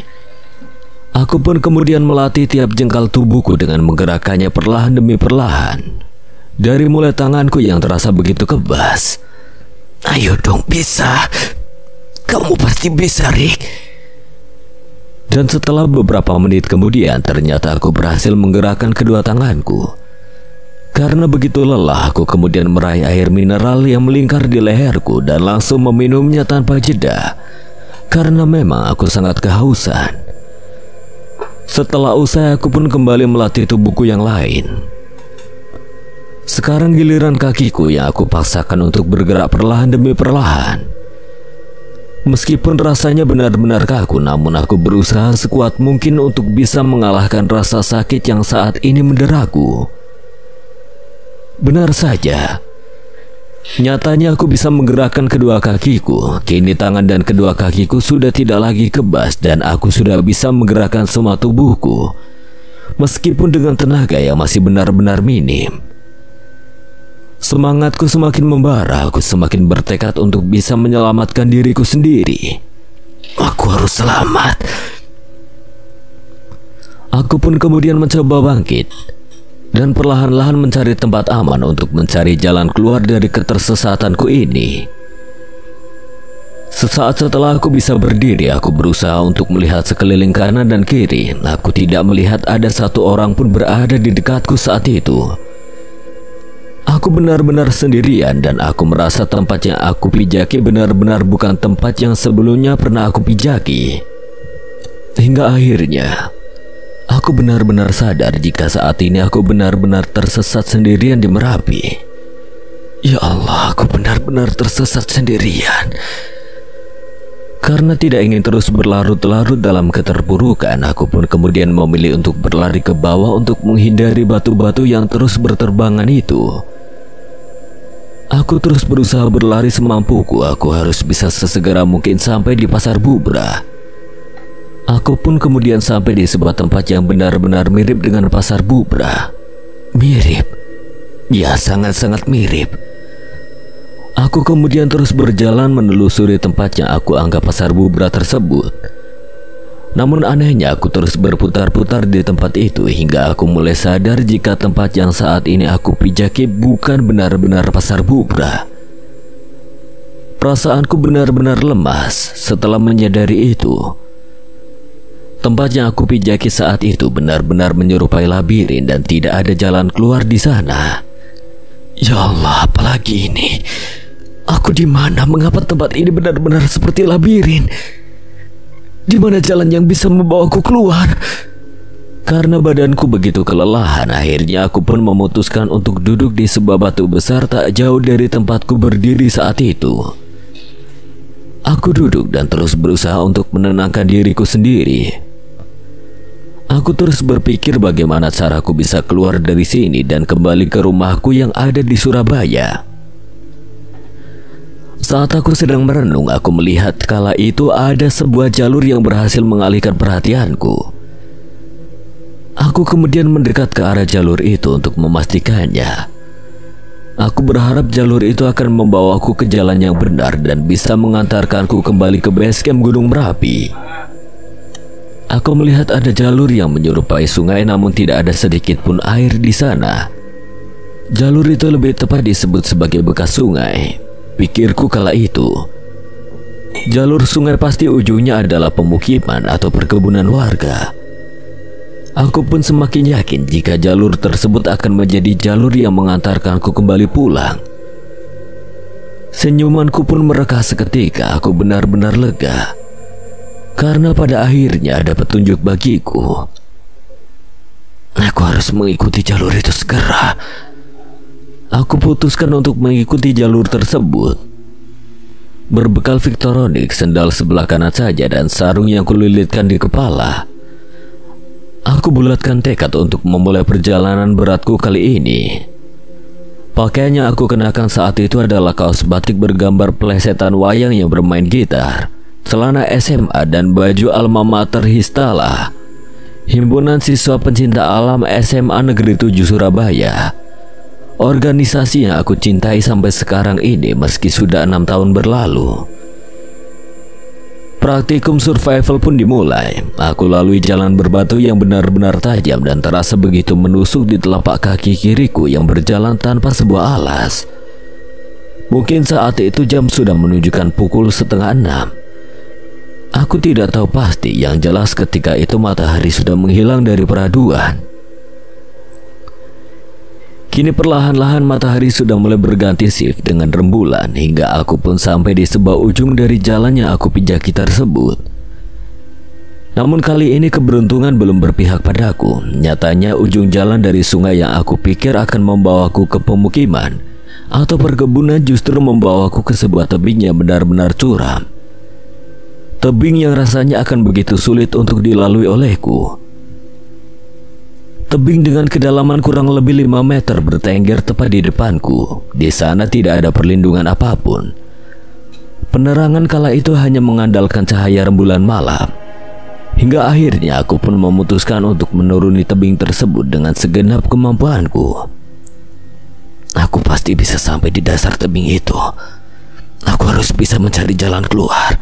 Aku pun kemudian melatih tiap jengkal tubuhku dengan menggerakkannya perlahan demi perlahan. Dari mulai tanganku yang terasa begitu kebas. Ayo dong, bisa. Kamu pasti bisa, Rick. Dan setelah beberapa menit kemudian, ternyata aku berhasil menggerakkan kedua tanganku. Karena begitu lelah, aku kemudian meraih air mineral yang melingkar di leherku dan langsung meminumnya tanpa jeda. Karena memang aku sangat kehausan. Setelah usai, aku pun kembali melatih tubuhku yang lain. Sekarang giliran kakiku yang aku paksakan untuk bergerak perlahan demi perlahan. Meskipun rasanya benar-benar kaku, namun aku berusaha sekuat mungkin untuk bisa mengalahkan rasa sakit yang saat ini menderaku. Benar saja. Nyatanya aku bisa menggerakkan kedua kakiku. Kini tangan dan kedua kakiku sudah tidak lagi kebas dan aku sudah bisa menggerakkan semua tubuhku, meskipun dengan tenaga yang masih benar-benar minim. Semangatku semakin membara. Aku semakin bertekad untuk bisa menyelamatkan diriku sendiri. Aku harus selamat. Aku pun kemudian mencoba bangkit dan perlahan-lahan mencari tempat aman untuk mencari jalan keluar dari ketersesatanku ini. Sesaat setelah aku bisa berdiri, aku berusaha untuk melihat sekeliling kanan dan kiri. Aku tidak melihat ada satu orang pun berada di dekatku saat itu. Aku benar-benar sendirian dan aku merasa tempat yang aku pijaki benar-benar bukan tempat yang sebelumnya pernah aku pijaki. Hingga akhirnya aku benar-benar sadar jika saat ini aku benar-benar tersesat sendirian di Merapi. Ya Allah, aku benar-benar tersesat sendirian. Karena tidak ingin terus berlarut-larut dalam keterpurukan, aku pun kemudian memilih untuk berlari ke bawah untuk menghindari batu-batu yang terus berterbangan itu. Aku terus berusaha berlari semampuku. Aku harus bisa sesegera mungkin sampai di Pasar Bubra. Aku pun kemudian sampai di sebuah tempat yang benar-benar mirip dengan Pasar Bubra. Mirip? Ya, sangat-sangat mirip. Aku kemudian terus berjalan menelusuri tempat yang aku anggap Pasar Bubra tersebut. Namun anehnya aku terus berputar-putar di tempat itu hingga aku mulai sadar jika tempat yang saat ini aku pijaki bukan benar-benar Pasar Bubra. Perasaanku benar-benar lemas setelah menyadari itu. Tempat yang aku pijaki saat itu benar-benar menyerupai labirin dan tidak ada jalan keluar di sana. Ya Allah, apalagi ini? Aku di mana? Mengapa tempat ini benar-benar seperti labirin? Di mana jalan yang bisa membawaku keluar? Karena badanku begitu kelelahan, akhirnya aku pun memutuskan untuk duduk di sebuah batu besar tak jauh dari tempatku berdiri saat itu. Aku duduk dan terus berusaha untuk menenangkan diriku sendiri. Aku terus berpikir bagaimana caraku bisa keluar dari sini dan kembali ke rumahku yang ada di Surabaya. Saat aku sedang merenung, aku melihat kala itu ada sebuah jalur yang berhasil mengalihkan perhatianku. Aku kemudian mendekat ke arah jalur itu untuk memastikannya. Aku berharap jalur itu akan membawaku ke jalan yang benar dan bisa mengantarkanku kembali ke base camp Gunung Merapi. Aku melihat ada jalur yang menyerupai sungai, namun tidak ada sedikit pun air di sana. Jalur itu lebih tepat disebut sebagai bekas sungai, pikirku kala itu. Jalur sungai pasti ujungnya adalah pemukiman atau perkebunan warga. Aku pun semakin yakin jika jalur tersebut akan menjadi jalur yang mengantarkanku kembali pulang. Senyumanku pun mereka seketika. Aku benar-benar lega karena pada akhirnya ada petunjuk bagiku. Aku harus mengikuti jalur itu segera. Aku putuskan untuk mengikuti jalur tersebut. Berbekal Victoronic, sendal sebelah kanan saja dan sarung yang kulilitkan di kepala, aku bulatkan tekad untuk memulai perjalanan beratku kali ini. Pakaian yang aku kenakan saat itu adalah kaos batik bergambar plesetan wayang yang bermain gitar, celana SMA dan baju alma mater Histala, Himpunan Siswa Pencinta Alam SMA Negeri 7 Surabaya. Organisasi yang aku cintai sampai sekarang ini meski sudah 6 tahun berlalu. Praktikum survival pun dimulai. Aku lalui jalan berbatu yang benar-benar tajam dan terasa begitu menusuk di telapak kaki kiriku yang berjalan tanpa sebuah alas. Mungkin saat itu jam sudah menunjukkan pukul 5:30. Aku tidak tahu pasti, yang jelas ketika itu matahari sudah menghilang dari peraduan. Kini perlahan-lahan matahari sudah mulai berganti shift dengan rembulan hingga aku pun sampai di sebuah ujung dari jalan yang aku pijaki tersebut. Namun kali ini keberuntungan belum berpihak padaku. Nyatanya ujung jalan dari sungai yang aku pikir akan membawaku ke pemukiman atau perkebunan justru membawaku ke sebuah tebing yang benar-benar curam. Tebing yang rasanya akan begitu sulit untuk dilalui olehku. Tebing dengan kedalaman kurang lebih 5 meter bertengger tepat di depanku. Di sana tidak ada perlindungan apapun. Penerangan kala itu hanya mengandalkan cahaya rembulan malam. Hingga akhirnya aku pun memutuskan untuk menuruni tebing tersebut dengan segenap kemampuanku. Aku pasti bisa sampai di dasar tebing itu. Aku harus bisa mencari jalan keluar.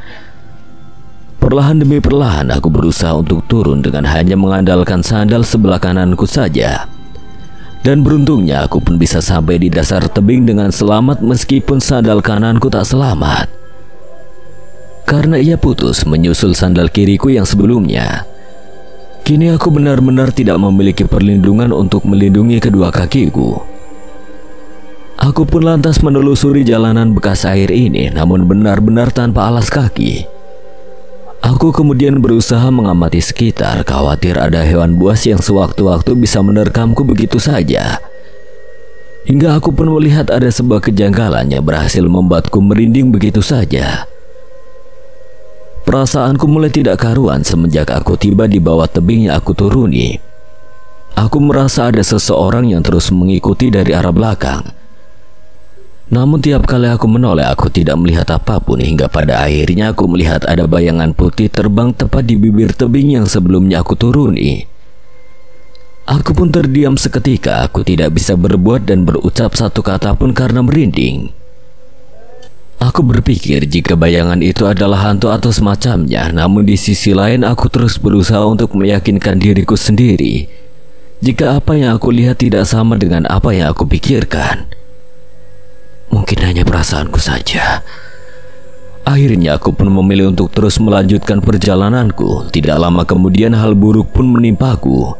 Perlahan demi perlahan aku berusaha untuk turun dengan hanya mengandalkan sandal sebelah kananku saja. Dan beruntungnya aku pun bisa sampai di dasar tebing dengan selamat meskipun sandal kananku tak selamat. Karena ia putus menyusul sandal kiriku yang sebelumnya. Kini aku benar-benar tidak memiliki perlindungan untuk melindungi kedua kakiku. Aku pun lantas menelusuri jalanan bekas air ini, namun benar-benar tanpa alas kaki. Aku kemudian berusaha mengamati sekitar, khawatir ada hewan buas yang sewaktu-waktu bisa menerkamku begitu saja. Hingga aku pun melihat ada sebuah kejanggalan yang berhasil membuatku merinding begitu saja. Perasaanku mulai tidak karuan semenjak aku tiba di bawah tebing yang aku turuni. Aku merasa ada seseorang yang terus mengikuti dari arah belakang. Namun tiap kali aku menoleh, aku tidak melihat apapun hingga pada akhirnya aku melihat ada bayangan putih terbang tepat di bibir tebing yang sebelumnya aku turuni. Aku pun terdiam seketika, aku tidak bisa berbuat dan berucap satu kata pun karena merinding. Aku berpikir jika bayangan itu adalah hantu atau semacamnya, namun di sisi lain aku terus berusaha untuk meyakinkan diriku sendiri jika apa yang aku lihat tidak sama dengan apa yang aku pikirkan. Mungkin hanya perasaanku saja. Akhirnya aku pun memilih untuk terus melanjutkan perjalananku. Tidak lama kemudian hal buruk pun menimpaku.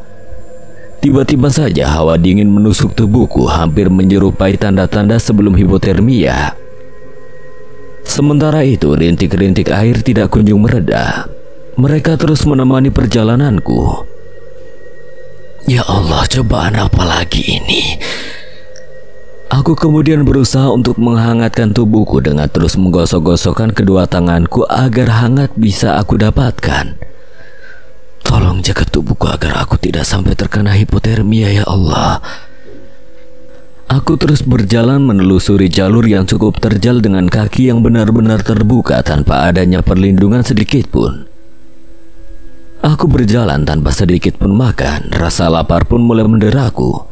Tiba-tiba saja hawa dingin menusuk tubuhku, hampir menyerupai tanda-tanda sebelum hipotermia. Sementara itu rintik-rintik air tidak kunjung mereda. Mereka terus menemani perjalananku. Ya Allah, cobaan apa lagi ini? Aku kemudian berusaha untuk menghangatkan tubuhku dengan terus menggosok-gosokkan kedua tanganku agar hangat bisa aku dapatkan. Tolong jaga tubuhku agar aku tidak sampai terkena hipotermia ya Allah. Aku terus berjalan menelusuri jalur yang cukup terjal dengan kaki yang benar-benar terbuka tanpa adanya perlindungan sedikit pun. Aku berjalan tanpa sedikit pun makan, rasa lapar pun mulai menderaku.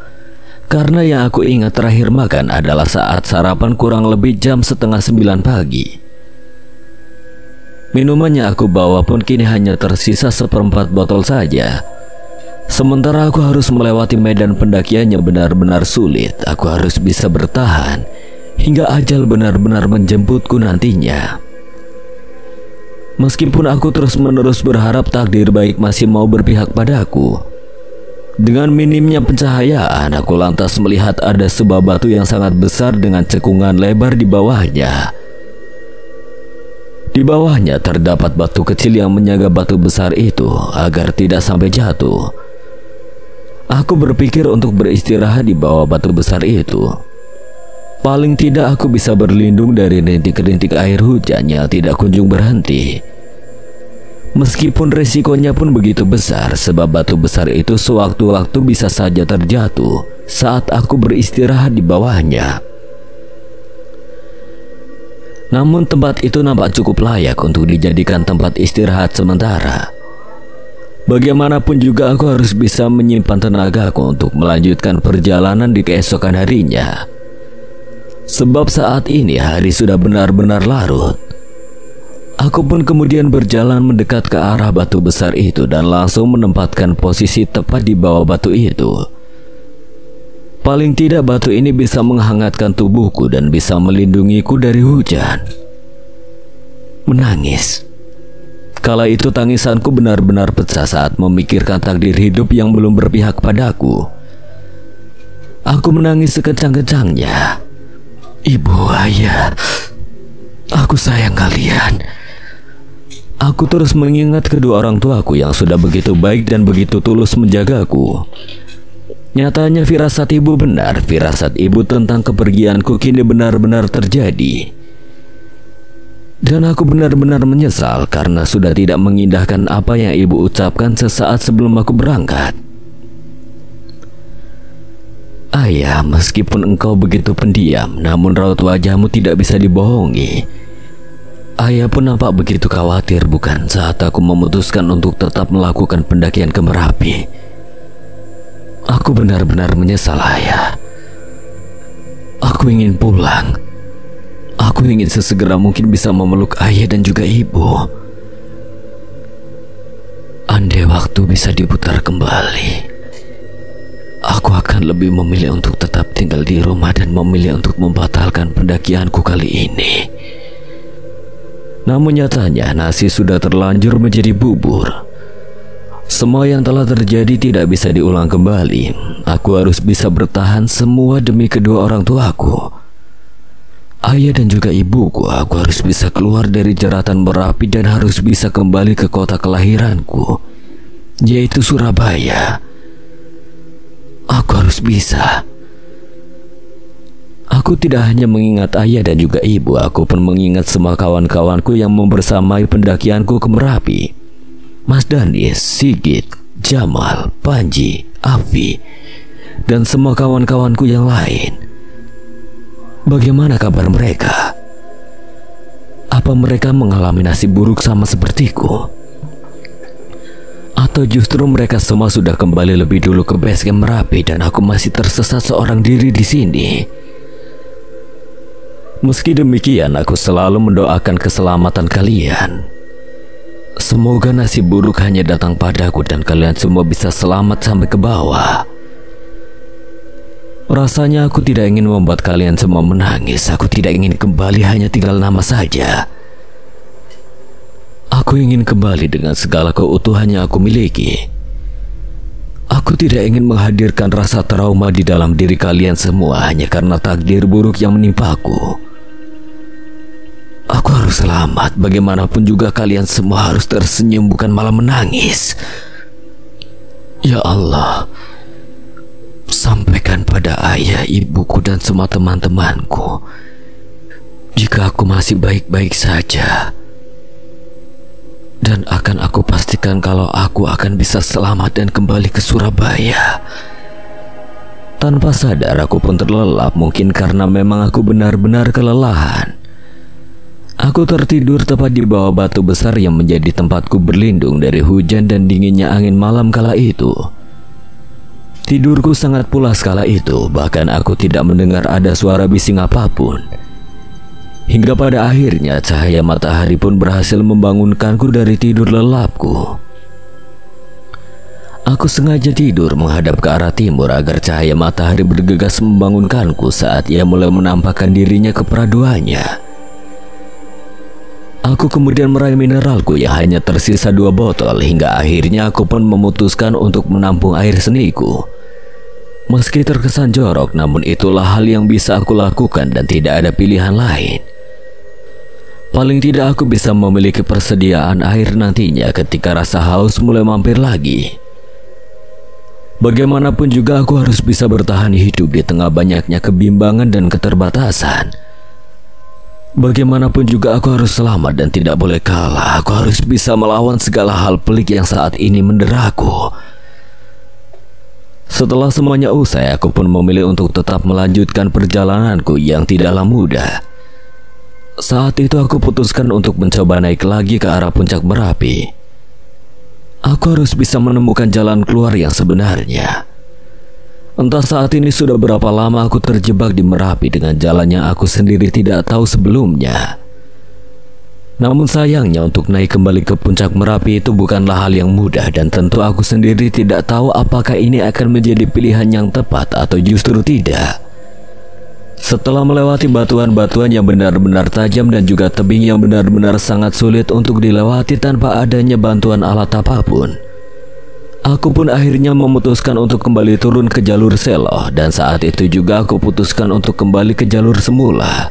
Karena yang aku ingat terakhir makan adalah saat sarapan kurang lebih jam 8:30 pagi. Minuman yang aku bawa pun kini hanya tersisa 1/4 botol saja. Sementara aku harus melewati medan pendakian yang benar-benar sulit. Aku harus bisa bertahan hingga ajal benar-benar menjemputku nantinya. Meskipun aku terus-menerus berharap takdir baik masih mau berpihak padaku, dengan minimnya pencahayaan aku lantas melihat ada sebuah batu yang sangat besar dengan cekungan lebar di bawahnya. Di bawahnya terdapat batu kecil yang menjaga batu besar itu agar tidak sampai jatuh. Aku berpikir untuk beristirahat di bawah batu besar itu. Paling tidak aku bisa berlindung dari rintik-rintik air hujan yang tidak kunjung berhenti. Meskipun resikonya pun begitu besar, sebab batu besar itu sewaktu-waktu bisa saja terjatuh saat aku beristirahat di bawahnya. Namun tempat itu nampak cukup layak untuk dijadikan tempat istirahat sementara. Bagaimanapun juga aku harus bisa menyimpan tenagaku untuk melanjutkan perjalanan di keesokan harinya. Sebab saat ini hari sudah benar-benar larut. Aku pun kemudian berjalan mendekat ke arah batu besar itu dan langsung menempatkan posisi tepat di bawah batu itu. Paling tidak batu ini bisa menghangatkan tubuhku dan bisa melindungiku dari hujan. Menangis. Kala itu tangisanku benar-benar pecah saat memikirkan takdir hidup yang belum berpihak padaku. Aku menangis sekencang-kencangnya. Ibu, ayah, aku sayang kalian. Aku terus mengingat kedua orang tuaku yang sudah begitu baik dan begitu tulus menjagaku. Nyatanya firasat ibu benar. Firasat ibu tentang kepergianku kini benar-benar terjadi. Dan aku benar-benar menyesal karena sudah tidak mengindahkan apa yang ibu ucapkan sesaat sebelum aku berangkat. Ayah, meskipun engkau begitu pendiam, namun raut wajahmu tidak bisa dibohongi. Ayah pun nampak begitu khawatir, bukan, saat aku memutuskan untuk tetap melakukan pendakian ke Merapi. Aku benar-benar menyesal, Ayah. Aku ingin pulang. Aku ingin sesegera mungkin bisa memeluk ayah dan juga ibu. Andai waktu bisa diputar kembali, aku akan lebih memilih untuk tetap tinggal di rumah dan memilih untuk membatalkan pendakianku kali ini. Namun nyatanya nasi sudah terlanjur menjadi bubur. Semua yang telah terjadi tidak bisa diulang kembali. Aku harus bisa bertahan semua demi kedua orang tuaku, ayah dan juga ibuku. Aku harus bisa keluar dari jeratan Merapi dan harus bisa kembali ke kota kelahiranku, yaitu Surabaya. Aku harus bisa. Aku tidak hanya mengingat ayah dan juga ibu, aku pun mengingat semua kawan-kawanku yang membersamai pendakianku ke Merapi. Mas Danis, Sigit, Jamal, Panji, Afi, dan semua kawan-kawanku yang lain. Bagaimana kabar mereka? Apa mereka mengalami nasib buruk sama sepertiku? Atau justru mereka semua sudah kembali lebih dulu ke base camp Merapi dan aku masih tersesat seorang diri di sini? Meski demikian, aku selalu mendoakan keselamatan kalian. Semoga nasib buruk hanya datang padaku dan kalian semua bisa selamat sampai ke bawah. Rasanya aku tidak ingin membuat kalian semua menangis. Aku tidak ingin kembali hanya tinggal nama saja. Aku ingin kembali dengan segala keutuhan yang aku miliki. Aku tidak ingin menghadirkan rasa trauma di dalam diri kalian semua hanya karena takdir buruk yang menimpaku. Aku harus selamat. Bagaimanapun juga kalian semua harus tersenyum, bukan malah menangis. Ya Allah, sampaikan pada ayah, ibuku, dan semua teman-temanku, jika aku masih baik-baik saja, dan akan aku pastikan kalau aku akan bisa selamat dan kembali ke Surabaya. Tanpa sadar aku pun terlelap, mungkin karena memang aku benar-benar kelelahan. Aku tertidur tepat di bawah batu besar yang menjadi tempatku berlindung dari hujan dan dinginnya angin malam kala itu. Tidurku sangat pulas kala itu, bahkan aku tidak mendengar ada suara bising apapun. Hingga pada akhirnya cahaya matahari pun berhasil membangunkanku dari tidur lelapku. Aku sengaja tidur menghadap ke arah timur agar cahaya matahari bergegas membangunkanku saat ia mulai menampakkan dirinya ke peraduannya. Aku kemudian meraih mineralku yang hanya tersisa 2 botol hingga akhirnya aku pun memutuskan untuk menampung air seniku. Meski terkesan jorok, namun itulah hal yang bisa aku lakukan dan tidak ada pilihan lain. Paling tidak aku bisa memiliki persediaan air nantinya ketika rasa haus mulai mampir lagi. Bagaimanapun juga aku harus bisa bertahan hidup di tengah banyaknya kebimbangan dan keterbatasan. Bagaimanapun juga aku harus selamat dan tidak boleh kalah. Aku harus bisa melawan segala hal pelik yang saat ini menderaku. Setelah semuanya usai, aku pun memilih untuk tetap melanjutkan perjalananku yang tidaklah mudah. Saat itu aku putuskan untuk mencoba naik lagi ke arah puncak Merapi. Aku harus bisa menemukan jalan keluar yang sebenarnya. Entah saat ini sudah berapa lama aku terjebak di Merapi dengan jalan yang aku sendiri tidak tahu sebelumnya. Namun sayangnya untuk naik kembali ke puncak Merapi itu bukanlah hal yang mudah dan tentu aku sendiri tidak tahu apakah ini akan menjadi pilihan yang tepat atau justru tidak. Setelah melewati batuan-batuan yang benar-benar tajam dan juga tebing yang benar-benar sangat sulit untuk dilewati tanpa adanya bantuan alat apapun, aku pun akhirnya memutuskan untuk kembali turun ke jalur selo dan saat itu juga aku putuskan untuk kembali ke jalur semula.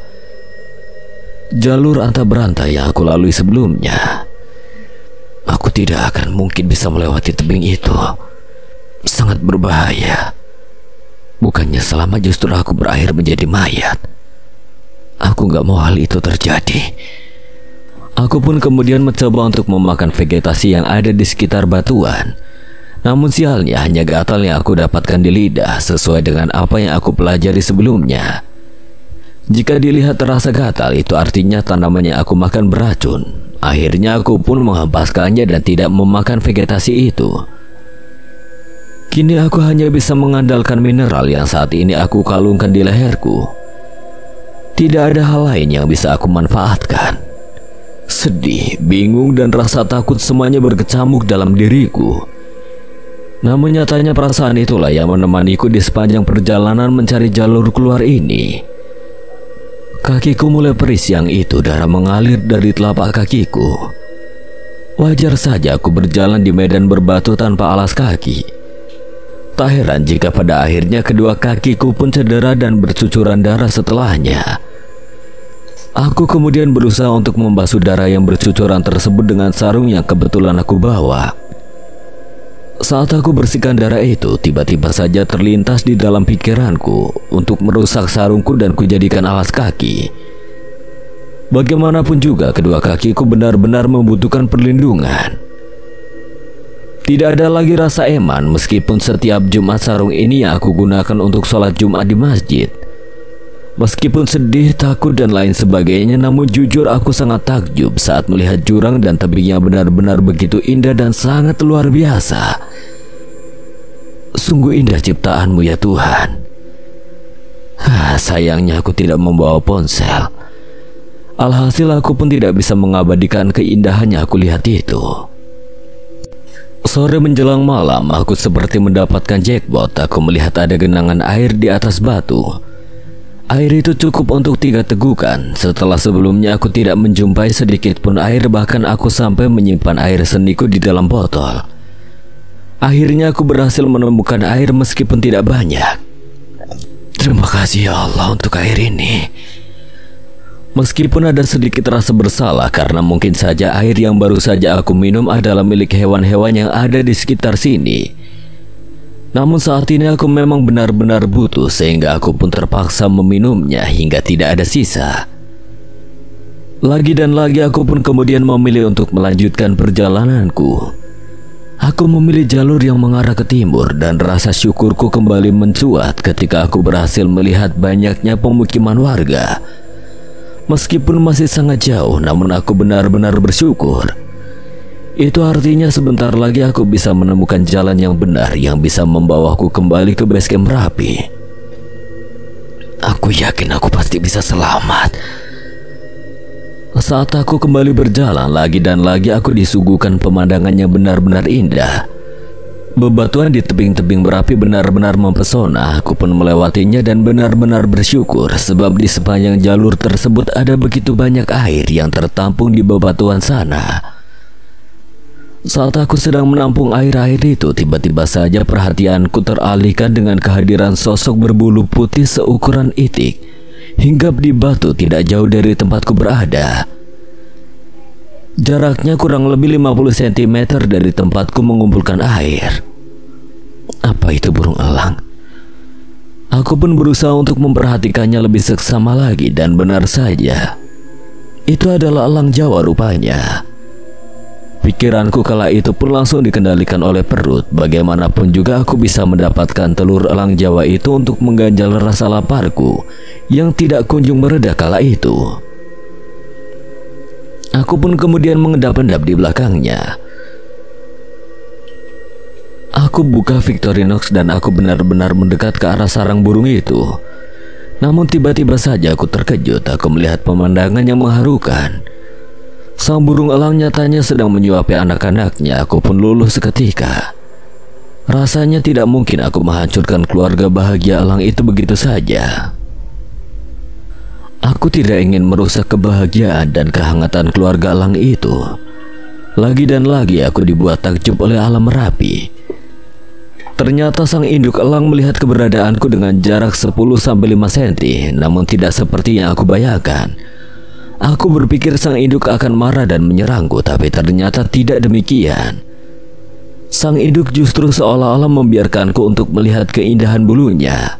Jalur antah berantai yang aku lalui sebelumnya. Aku tidak akan mungkin bisa melewati tebing itu. Sangat berbahaya. Bukannya selama justru aku berakhir menjadi mayat. Aku gak mau hal itu terjadi. Aku pun kemudian mencoba untuk memakan vegetasi yang ada di sekitar batuan. Namun sialnya hanya gatal yang aku dapatkan di lidah sesuai dengan apa yang aku pelajari sebelumnya. Jika dilihat terasa gatal, itu artinya tanaman yang aku makan beracun. Akhirnya aku pun menghempaskannya dan tidak memakan vegetasi itu. Kini aku hanya bisa mengandalkan mineral yang saat ini aku kalungkan di leherku. Tidak ada hal lain yang bisa aku manfaatkan. Sedih, bingung, dan rasa takut semuanya berkecamuk dalam diriku. Namun nyatanya perasaan itulah yang menemaniku di sepanjang perjalanan mencari jalur keluar ini. Kakiku mulai perih siang itu, darah mengalir dari telapak kakiku. Wajar saja aku berjalan di medan berbatu tanpa alas kaki. Tak heran jika pada akhirnya kedua kakiku pun cedera dan bercucuran darah setelahnya. Aku kemudian berusaha untuk membasuh darah yang bercucuran tersebut dengan sarung yang kebetulan aku bawa. Saat aku bersihkan darah itu, tiba-tiba saja terlintas di dalam pikiranku untuk merusak sarungku dan kujadikan alas kaki. Bagaimanapun juga, kedua kakiku benar-benar membutuhkan perlindungan. Tidak ada lagi rasa eman meskipun setiap Jumat sarung ini yang aku gunakan untuk sholat Jumat di masjid. Meskipun sedih, takut, dan lain sebagainya, namun jujur aku sangat takjub saat melihat jurang dan tebingnya benar-benar begitu indah dan sangat luar biasa. Sungguh indah ciptaanmu ya Tuhan. Sayangnya aku tidak membawa ponsel. Alhasil aku pun tidak bisa mengabadikan keindahan yang aku lihat itu. Sore menjelang malam, aku seperti mendapatkan jackpot. Aku melihat ada genangan air di atas batu. Air itu cukup untuk 3 tegukan. Setelah sebelumnya aku tidak menjumpai sedikit pun air, bahkan aku sampai menyimpan air seniku di dalam botol. Akhirnya aku berhasil menemukan air meskipun tidak banyak. Terima kasih ya Allah untuk air ini. Meskipun ada sedikit rasa bersalah karena mungkin saja air yang baru saja aku minum adalah milik hewan-hewan yang ada di sekitar sini. Namun saat ini aku memang benar-benar butuh sehingga aku pun terpaksa meminumnya hingga tidak ada sisa. Lagi dan lagi aku pun kemudian memilih untuk melanjutkan perjalananku. Aku memilih jalur yang mengarah ke timur dan rasa syukurku kembali mencuat ketika aku berhasil melihat banyaknya pemukiman warga. Meskipun masih sangat jauh, namun aku benar-benar bersyukur. Itu artinya sebentar lagi aku bisa menemukan jalan yang benar yang bisa membawaku kembali ke base camp Merapi. Aku yakin aku pasti bisa selamat. Saat aku kembali berjalan lagi dan lagi, aku disuguhkan pemandangan yang benar-benar indah. Bebatuan di tebing-tebing Merapi benar-benar mempesona. Aku pun melewatinya dan benar-benar bersyukur sebab di sepanjang jalur tersebut ada begitu banyak air yang tertampung di bebatuan sana. Saat aku sedang menampung air-air itu, tiba-tiba saja perhatianku teralihkan dengan kehadiran sosok berbulu putih seukuran itik, hinggap di batu tidak jauh dari tempatku berada. Jaraknya kurang lebih 50 cm dari tempatku mengumpulkan air. Apa itu burung elang? Aku pun berusaha untuk memperhatikannya lebih seksama lagi dan benar saja, itu adalah elang Jawa rupanya. Pikiranku kala itu pun langsung dikendalikan oleh perut. Bagaimanapun juga aku bisa mendapatkan telur elang Jawa itu untuk mengganjal rasa laparku yang tidak kunjung mereda kala itu. Aku pun kemudian mengendap-endap di belakangnya. Aku buka Victorinox dan aku benar-benar mendekat ke arah sarang burung itu. Namun tiba-tiba saja aku terkejut. Aku melihat pemandangan yang mengharukan. Sang burung elang nyatanya sedang menyuapi anak-anaknya. Aku pun luluh seketika. Rasanya tidak mungkin aku menghancurkan keluarga bahagia elang itu begitu saja. Aku tidak ingin merusak kebahagiaan dan kehangatan keluarga elang itu. Lagi dan lagi aku dibuat takjub oleh alam Merapi. Ternyata sang induk elang melihat keberadaanku dengan jarak 10-5 cm, namun tidak seperti yang aku bayangkan. Aku berpikir sang induk akan marah dan menyerangku, tapi ternyata tidak demikian. Sang induk justru seolah-olah membiarkanku untuk melihat keindahan bulunya.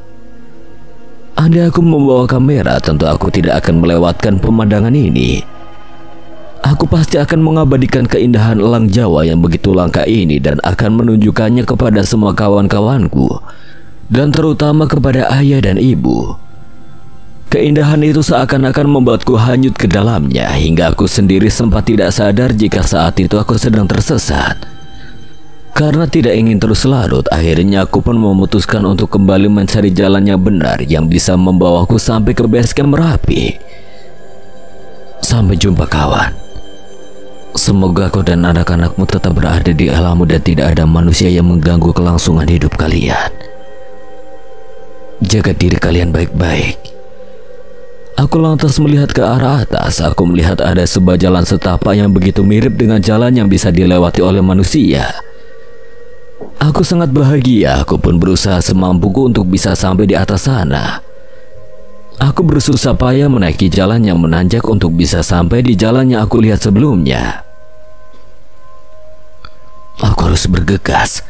Andai aku membawa kamera, tentu aku tidak akan melewatkan pemandangan ini. Aku pasti akan mengabadikan keindahan elang Jawa yang begitu langka ini dan akan menunjukkannya kepada semua kawan-kawanku, dan terutama kepada ayah dan ibu. Keindahan itu seakan-akan membuatku hanyut ke dalamnya hingga aku sendiri sempat tidak sadar jika saat itu aku sedang tersesat. Karena tidak ingin terus larut, akhirnya aku pun memutuskan untuk kembali mencari jalan yang benar yang bisa membawaku sampai ke base camp Merapi. Sampai jumpa kawan. Semoga kau dan anak-anakmu tetap berada di alammu dan tidak ada manusia yang mengganggu kelangsungan hidup kalian. Jaga diri kalian baik-baik. Aku lantas melihat ke arah atas. Aku melihat ada sebuah jalan setapak yang begitu mirip dengan jalan yang bisa dilewati oleh manusia. Aku sangat bahagia. Aku pun berusaha semampuku untuk bisa sampai di atas sana. Aku bersusah payah menaiki jalan yang menanjak untuk bisa sampai di jalan yang aku lihat sebelumnya. Aku harus bergegas.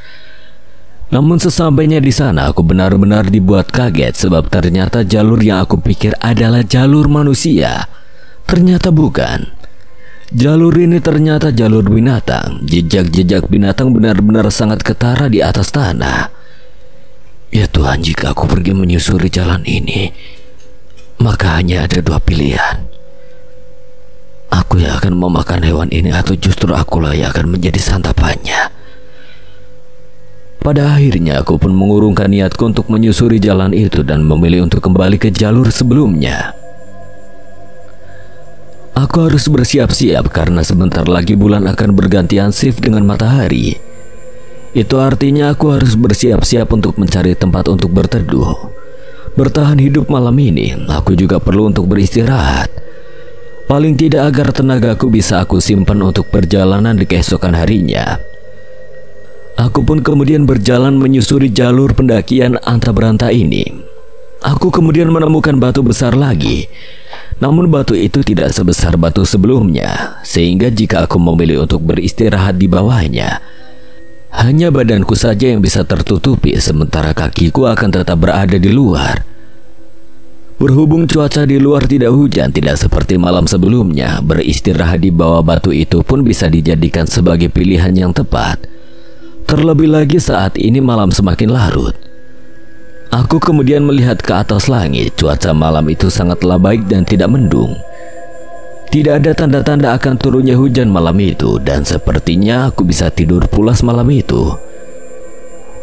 Namun sesampainya di sana aku benar-benar dibuat kaget sebab ternyata jalur yang aku pikir adalah jalur manusia ternyata bukan. Jalur ini ternyata jalur binatang. Jejak-jejak binatang benar-benar sangat ketara di atas tanah. Ya Tuhan, jika aku pergi menyusuri jalan ini, maka hanya ada dua pilihan. Aku yang akan memakan hewan ini atau justru akulah yang akan menjadi santapannya. Pada akhirnya aku pun mengurungkan niatku untuk menyusuri jalan itu dan memilih untuk kembali ke jalur sebelumnya. Aku harus bersiap-siap karena sebentar lagi bulan akan bergantian shift dengan matahari. Itu artinya aku harus bersiap-siap untuk mencari tempat untuk berteduh. Bertahan hidup malam ini, aku juga perlu untuk beristirahat. Paling tidak agar tenagaku bisa aku simpan untuk perjalanan di keesokan harinya. Aku pun kemudian berjalan menyusuri jalur pendakian Antabranta ini. Aku kemudian menemukan batu besar lagi. Namun batu itu tidak sebesar batu sebelumnya, sehingga jika aku memilih untuk beristirahat di bawahnya, hanya badanku saja yang bisa tertutupi, sementara kakiku akan tetap berada di luar. Berhubung cuaca di luar tidak hujan, tidak seperti malam sebelumnya, beristirahat di bawah batu itu pun bisa dijadikan sebagai pilihan yang tepat. Terlebih lagi saat ini malam semakin larut. Aku kemudian melihat ke atas langit. Cuaca malam itu sangatlah baik dan tidak mendung. Tidak ada tanda-tanda akan turunnya hujan malam itu, dan sepertinya aku bisa tidur pulas malam itu.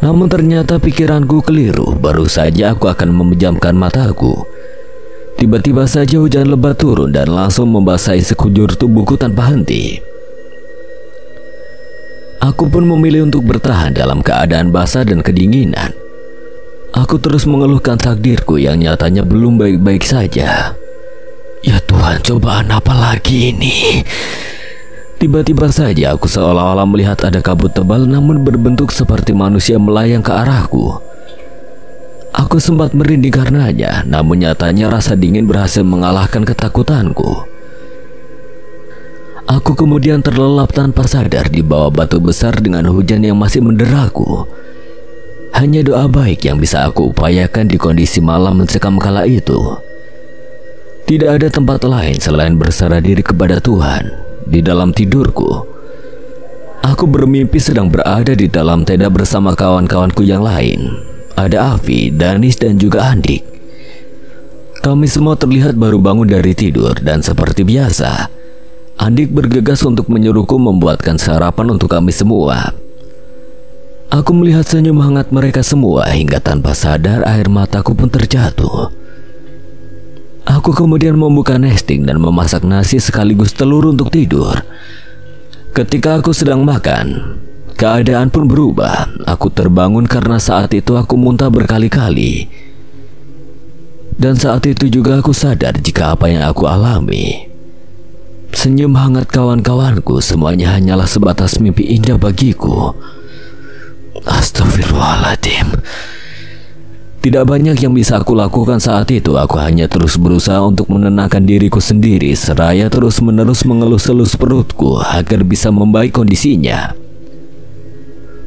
Namun ternyata pikiranku keliru. Baru saja aku akan memejamkan mataku, tiba-tiba saja hujan lebat turun dan langsung membasahi sekujur tubuhku tanpa henti. Aku pun memilih untuk bertahan dalam keadaan basah dan kedinginan. Aku terus mengeluhkan takdirku yang nyatanya belum baik-baik saja. Ya Tuhan, cobaan apa lagi ini? Tiba-tiba saja aku seolah-olah melihat ada kabut tebal namun berbentuk seperti manusia melayang ke arahku. Aku sempat merinding karenanya, namun nyatanya rasa dingin berhasil mengalahkan ketakutanku. Aku kemudian terlelap tanpa sadar di bawah batu besar dengan hujan yang masih menderaku. Hanya doa baik yang bisa aku upayakan di kondisi malam mencekam kala itu. Tidak ada tempat lain selain berserah diri kepada Tuhan. Di dalam tidurku, aku bermimpi sedang berada di dalam tenda bersama kawan-kawanku yang lain. Ada Avi, Danis, dan juga Andik. Kami semua terlihat baru bangun dari tidur dan seperti biasa, Andik bergegas untuk menyuruhku membuatkan sarapan untuk kami semua. Aku melihat senyum hangat mereka semua hingga tanpa sadar air mataku pun terjatuh. Aku kemudian membuka nesting dan memasak nasi sekaligus telur untuk tidur. Ketika aku sedang makan, keadaan pun berubah. Aku terbangun karena saat itu aku muntah berkali-kali. Dan saat itu juga aku sadar jika apa yang aku alami, senyum hangat kawan-kawanku, semuanya hanyalah sebatas mimpi indah bagiku. Astagfirullahaladzim. Tidak banyak yang bisa aku lakukan saat itu. Aku hanya terus berusaha untuk menenangkan diriku sendiri, seraya terus-menerus mengelus-elus perutku agar bisa membaik kondisinya.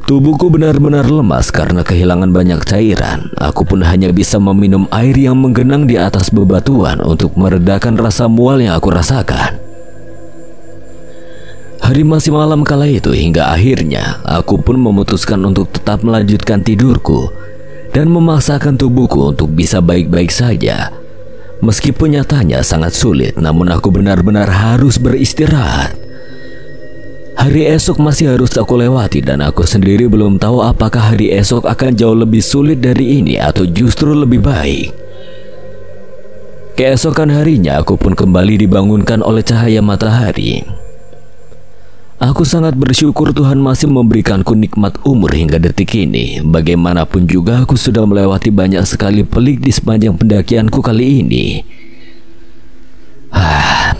Tubuhku benar-benar lemas karena kehilangan banyak cairan. Aku pun hanya bisa meminum air yang menggenang di atas bebatuan untuk meredakan rasa mual yang aku rasakan. Hari masih malam kala itu hingga akhirnya aku pun memutuskan untuk tetap melanjutkan tidurku dan memaksakan tubuhku untuk bisa baik-baik saja. Meskipun nyatanya sangat sulit, namun aku benar-benar harus beristirahat. Hari esok masih harus aku lewati dan aku sendiri belum tahu apakah hari esok akan jauh lebih sulit dari ini atau justru lebih baik. Keesokan harinya aku pun kembali dibangunkan oleh cahaya matahari. Aku sangat bersyukur Tuhan masih memberikanku nikmat umur hingga detik ini. Bagaimanapun juga aku sudah melewati banyak sekali pelik di sepanjang pendakianku kali ini.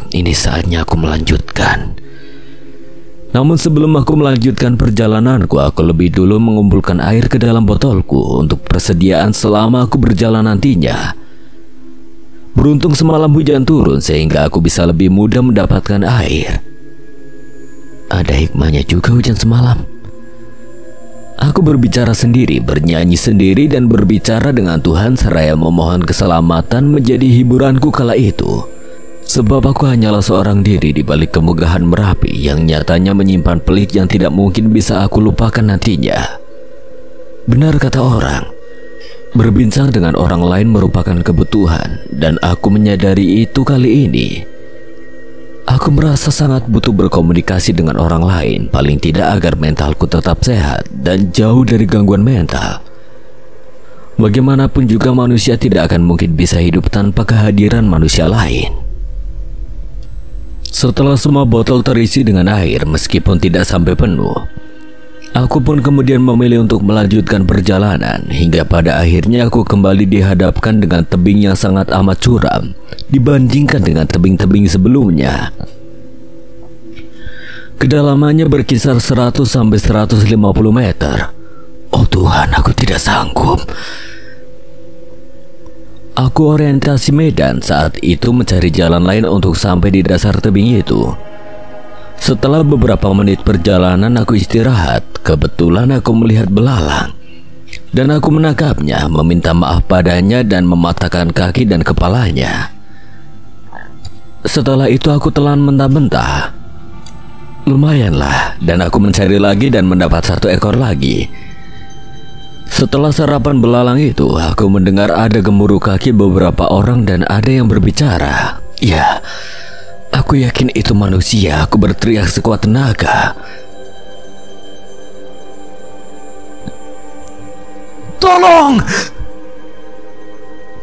Ini saatnya aku melanjutkan. Namun sebelum aku melanjutkan perjalananku, aku lebih dulu mengumpulkan air ke dalam botolku untuk persediaan selama aku berjalan nantinya. Beruntung semalam hujan turun sehingga aku bisa lebih mudah mendapatkan air. Ada hikmahnya juga hujan semalam. Aku berbicara sendiri, bernyanyi sendiri dan berbicara dengan Tuhan seraya memohon keselamatan menjadi hiburanku kala itu. Sebab aku hanyalah seorang diri di balik kemegahan Merapi yang nyatanya menyimpan pelik yang tidak mungkin bisa aku lupakan nantinya. Benar kata orang, berbincang dengan orang lain merupakan kebutuhan, dan aku menyadari itu kali ini. Aku merasa sangat butuh berkomunikasi dengan orang lain, paling tidak agar mentalku tetap sehat dan jauh dari gangguan mental. Bagaimanapun juga manusia tidak akan mungkin bisa hidup tanpa kehadiran manusia lain. Setelah semua botol terisi dengan air meskipun tidak sampai penuh, aku pun kemudian memilih untuk melanjutkan perjalanan hingga pada akhirnya aku kembali dihadapkan dengan tebing yang sangat amat curam dibandingkan dengan tebing-tebing sebelumnya. Kedalamannya berkisar 100 sampai 150 meter. Oh Tuhan, aku tidak sanggup. Aku orientasi medan saat itu mencari jalan lain untuk sampai di dasar tebing itu. Setelah beberapa menit perjalanan aku istirahat, kebetulan aku melihat belalang. Dan aku menangkapnya, meminta maaf padanya dan mematahkan kaki dan kepalanya. Setelah itu aku telan mentah-mentah. Lumayanlah, dan aku mencari lagi dan mendapat 1 ekor lagi. Setelah sarapan belalang itu, aku mendengar ada gemuruh kaki beberapa orang dan ada yang berbicara. Ya, aku yakin itu manusia. Aku berteriak sekuat tenaga. Tolong!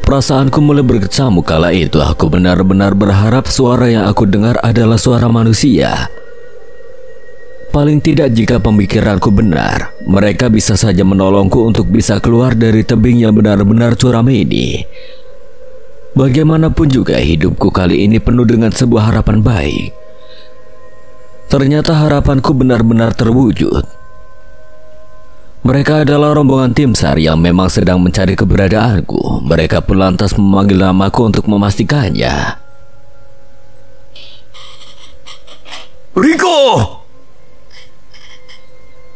Perasaanku mulai berkecamuk kala itu. Aku benar-benar berharap suara yang aku dengar adalah suara manusia. Paling tidak jika pemikiranku benar, mereka bisa saja menolongku untuk bisa keluar dari tebing yang benar-benar curam ini. Bagaimanapun juga hidupku kali ini penuh dengan sebuah harapan baik. Ternyata harapanku benar-benar terwujud. Mereka adalah rombongan tim SAR yang memang sedang mencari keberadaanku. Mereka pun lantas memanggil namaku untuk memastikannya. Rico!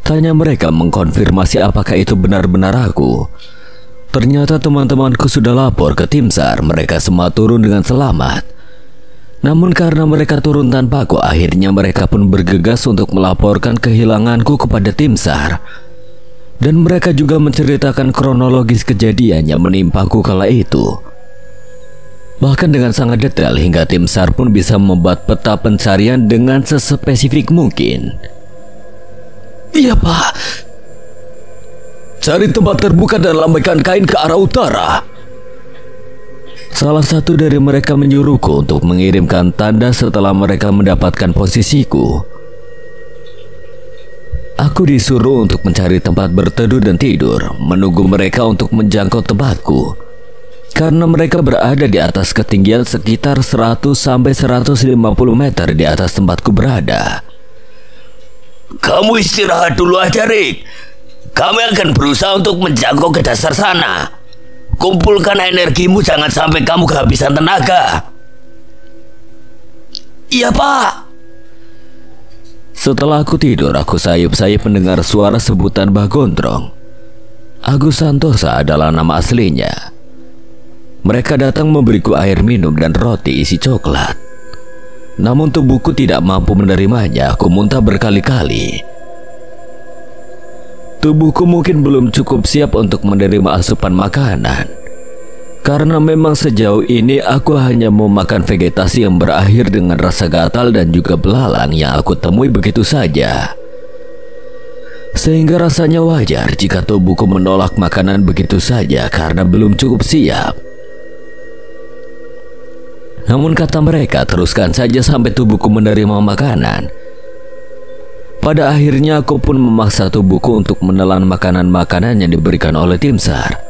Tanya mereka mengkonfirmasi apakah itu benar-benar aku. Ternyata teman-temanku sudah lapor ke tim SAR. Mereka semua turun dengan selamat. Namun karena mereka turun tanpaku, akhirnya mereka pun bergegas untuk melaporkan kehilanganku kepada tim SAR. Dan mereka juga menceritakan kronologis kejadian yang menimpaku kala itu. Bahkan dengan sangat detail hingga tim SAR pun bisa membuat peta pencarian dengan sespesifik mungkin. Iya Pak. Cari tempat terbuka dan lambaikan kain ke arah utara. Salah satu dari mereka menyuruhku untuk mengirimkan tanda setelah mereka mendapatkan posisiku. Aku disuruh untuk mencari tempat berteduh dan tidur, menunggu mereka untuk menjangkau tempatku. Karena mereka berada di atas ketinggian sekitar 100 sampai 150 meter di atas tempatku berada. Kamu istirahat dulu aja, Rick. Kami akan berusaha untuk menjangkau ke dasar sana. Kumpulkan energimu, jangan sampai kamu kehabisan tenaga. Iya, Pak. Setelah aku tidur, aku sayup-sayup mendengar suara sebutan Mbah Gondrong. Agus Santosa adalah nama aslinya. Mereka datang memberiku air minum dan roti isi coklat. namun tubuhku tidak mampu menerimanya. Aku muntah berkali-kali. Tubuhku mungkin belum cukup siap untuk menerima asupan makanan, karena memang sejauh ini aku hanya mau makan vegetasi yang berakhir dengan rasa gatal dan juga belalang yang aku temui begitu saja. Sehingga rasanya wajar jika tubuhku menolak makanan begitu saja karena belum cukup siap. Namun kata mereka, teruskan saja sampai tubuhku menerima makanan. Pada akhirnya aku pun memaksa tubuhku untuk menelan makanan-makanan yang diberikan oleh tim SAR.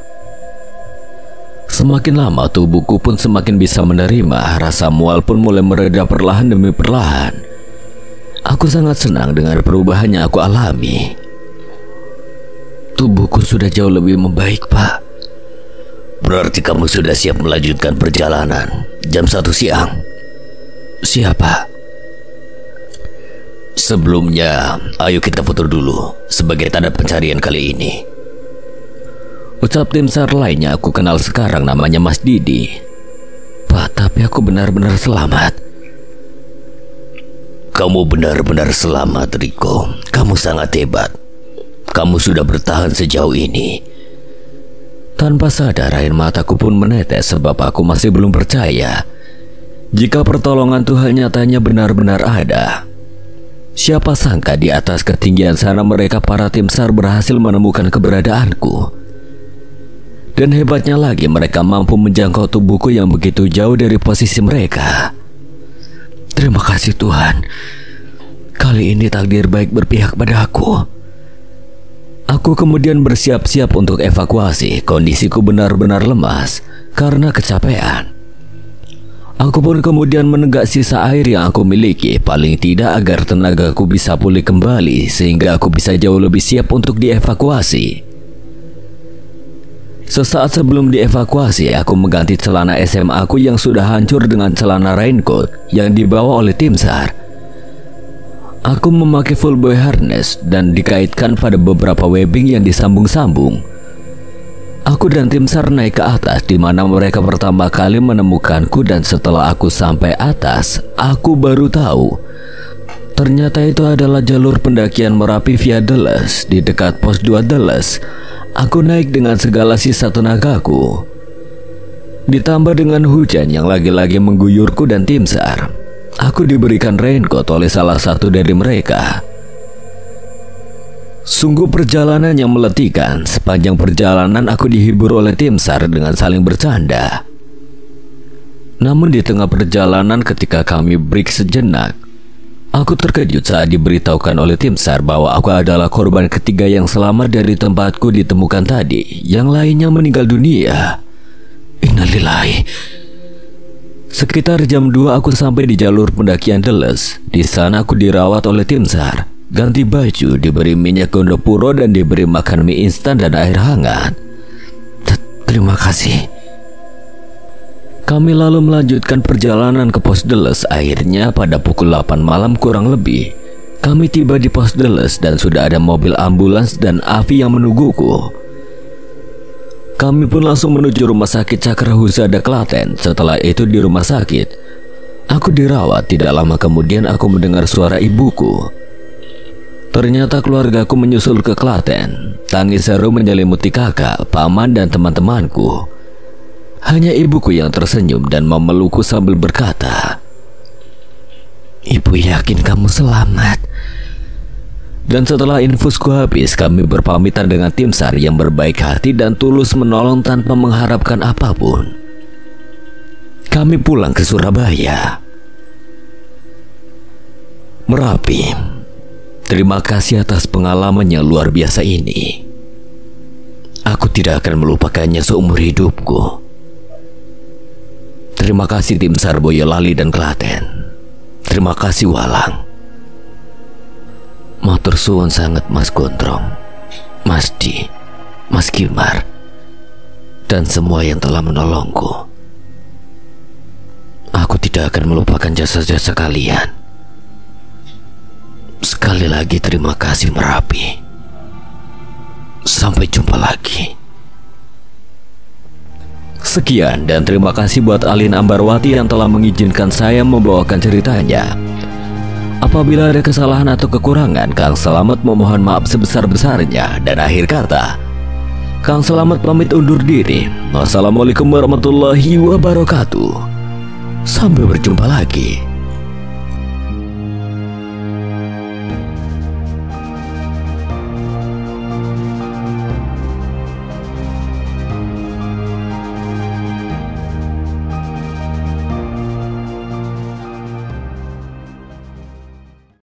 Semakin lama tubuhku pun semakin bisa menerima. Rasa mual pun mulai mereda perlahan demi perlahan. Aku sangat senang dengan perubahan yang aku alami. Tubuhku sudah jauh lebih membaik, Pak. Berarti kamu sudah siap melanjutkan perjalanan jam 1 siang. Siapa? Sebelumnya, ayo kita foto dulu sebagai tanda pencarian kali ini. Ucap tim SAR lainnya aku kenal sekarang, namanya Mas Didi. Pak, tapi aku benar-benar selamat. Kamu benar-benar selamat, Riko. Kamu sangat hebat. Kamu sudah bertahan sejauh ini. Tanpa sadar air mataku pun menetes sebab aku masih belum percaya jika pertolongan Tuhan nyatanya benar-benar ada. Siapa sangka di atas ketinggian sana mereka para tim SAR berhasil menemukan keberadaanku. Dan hebatnya lagi mereka mampu menjangkau tubuhku yang begitu jauh dari posisi mereka. Terima kasih Tuhan. Kali ini takdir baik berpihak pada aku. Aku kemudian bersiap-siap untuk evakuasi. Kondisiku benar-benar lemas karena kecapean. Aku pun kemudian menenggak sisa air yang aku miliki, paling tidak agar tenagaku bisa pulih kembali sehingga aku bisa jauh lebih siap untuk dievakuasi. Sesaat sebelum dievakuasi, aku mengganti celana SMA aku yang sudah hancur dengan celana raincoat yang dibawa oleh tim SAR. Aku memakai full boy harness dan dikaitkan pada beberapa webbing yang disambung-sambung. Aku dan tim SAR naik ke atas di mana mereka pertama kali menemukanku, dan setelah aku sampai atas, aku baru tahu ternyata itu adalah jalur pendakian Merapi via Deles di dekat pos 2 Deles. Aku naik dengan segala sisa tenagaku. Ditambah dengan hujan yang lagi-lagi mengguyurku dan tim SAR, aku diberikan raincoat oleh salah satu dari mereka. Sungguh perjalanan yang meletihkan. Sepanjang perjalanan aku dihibur oleh tim SAR dengan saling bercanda. Namun di tengah perjalanan ketika kami break sejenak, aku terkejut saat diberitahukan oleh tim SAR bahwa aku adalah korban ketiga yang selamat dari tempatku ditemukan tadi. Yang lainnya meninggal dunia. Innalillahi. Sekitar jam 2 aku sampai di jalur pendakian Deles. Di sana aku dirawat oleh tim SAR. Ganti baju, diberi minyak gondopuro dan diberi makan mie instan dan air hangat. Terima kasih. Kami lalu melanjutkan perjalanan ke pos Deles. Akhirnya pada pukul 8 malam kurang lebih, kami tiba di pos Deles dan sudah ada mobil ambulans dan Avi yang menungguku. Kami pun langsung menuju rumah sakit Cakra Husada Klaten. Setelah itu di rumah sakit, aku dirawat. Tidak lama kemudian aku mendengar suara ibuku. Ternyata keluargaku menyusul ke Klaten. Tangis seru menyelimuti kakak, paman, dan teman-temanku. Hanya ibuku yang tersenyum dan memelukku sambil berkata, "Ibu yakin kamu selamat." Dan setelah infusku habis, kami berpamitan dengan tim SAR yang berbaik hati dan tulus menolong tanpa mengharapkan apapun. Kami pulang ke Surabaya. Merapi. Terima kasih atas pengalaman yang luar biasa ini. Aku tidak akan melupakannya seumur hidupku. Terima kasih tim SAR Boyolali dan Klaten. Terima kasih Walang. Matur suwun sangat Mas Gondrong, Mas Di, Mas Kimar, dan semua yang telah menolongku. Aku tidak akan melupakan jasa-jasa kalian. Sekali lagi terima kasih Merapi. Sampai jumpa lagi. Sekian dan terima kasih buat Alin Ambarwati yang telah mengizinkan saya membawakan ceritanya. Apabila ada kesalahan atau kekurangan, Kang Selamat memohon maaf sebesar-besarnya. Dan akhir kata, Kang Selamat pamit undur diri. Wassalamualaikum warahmatullahi wabarakatuh. Sampai berjumpa lagi.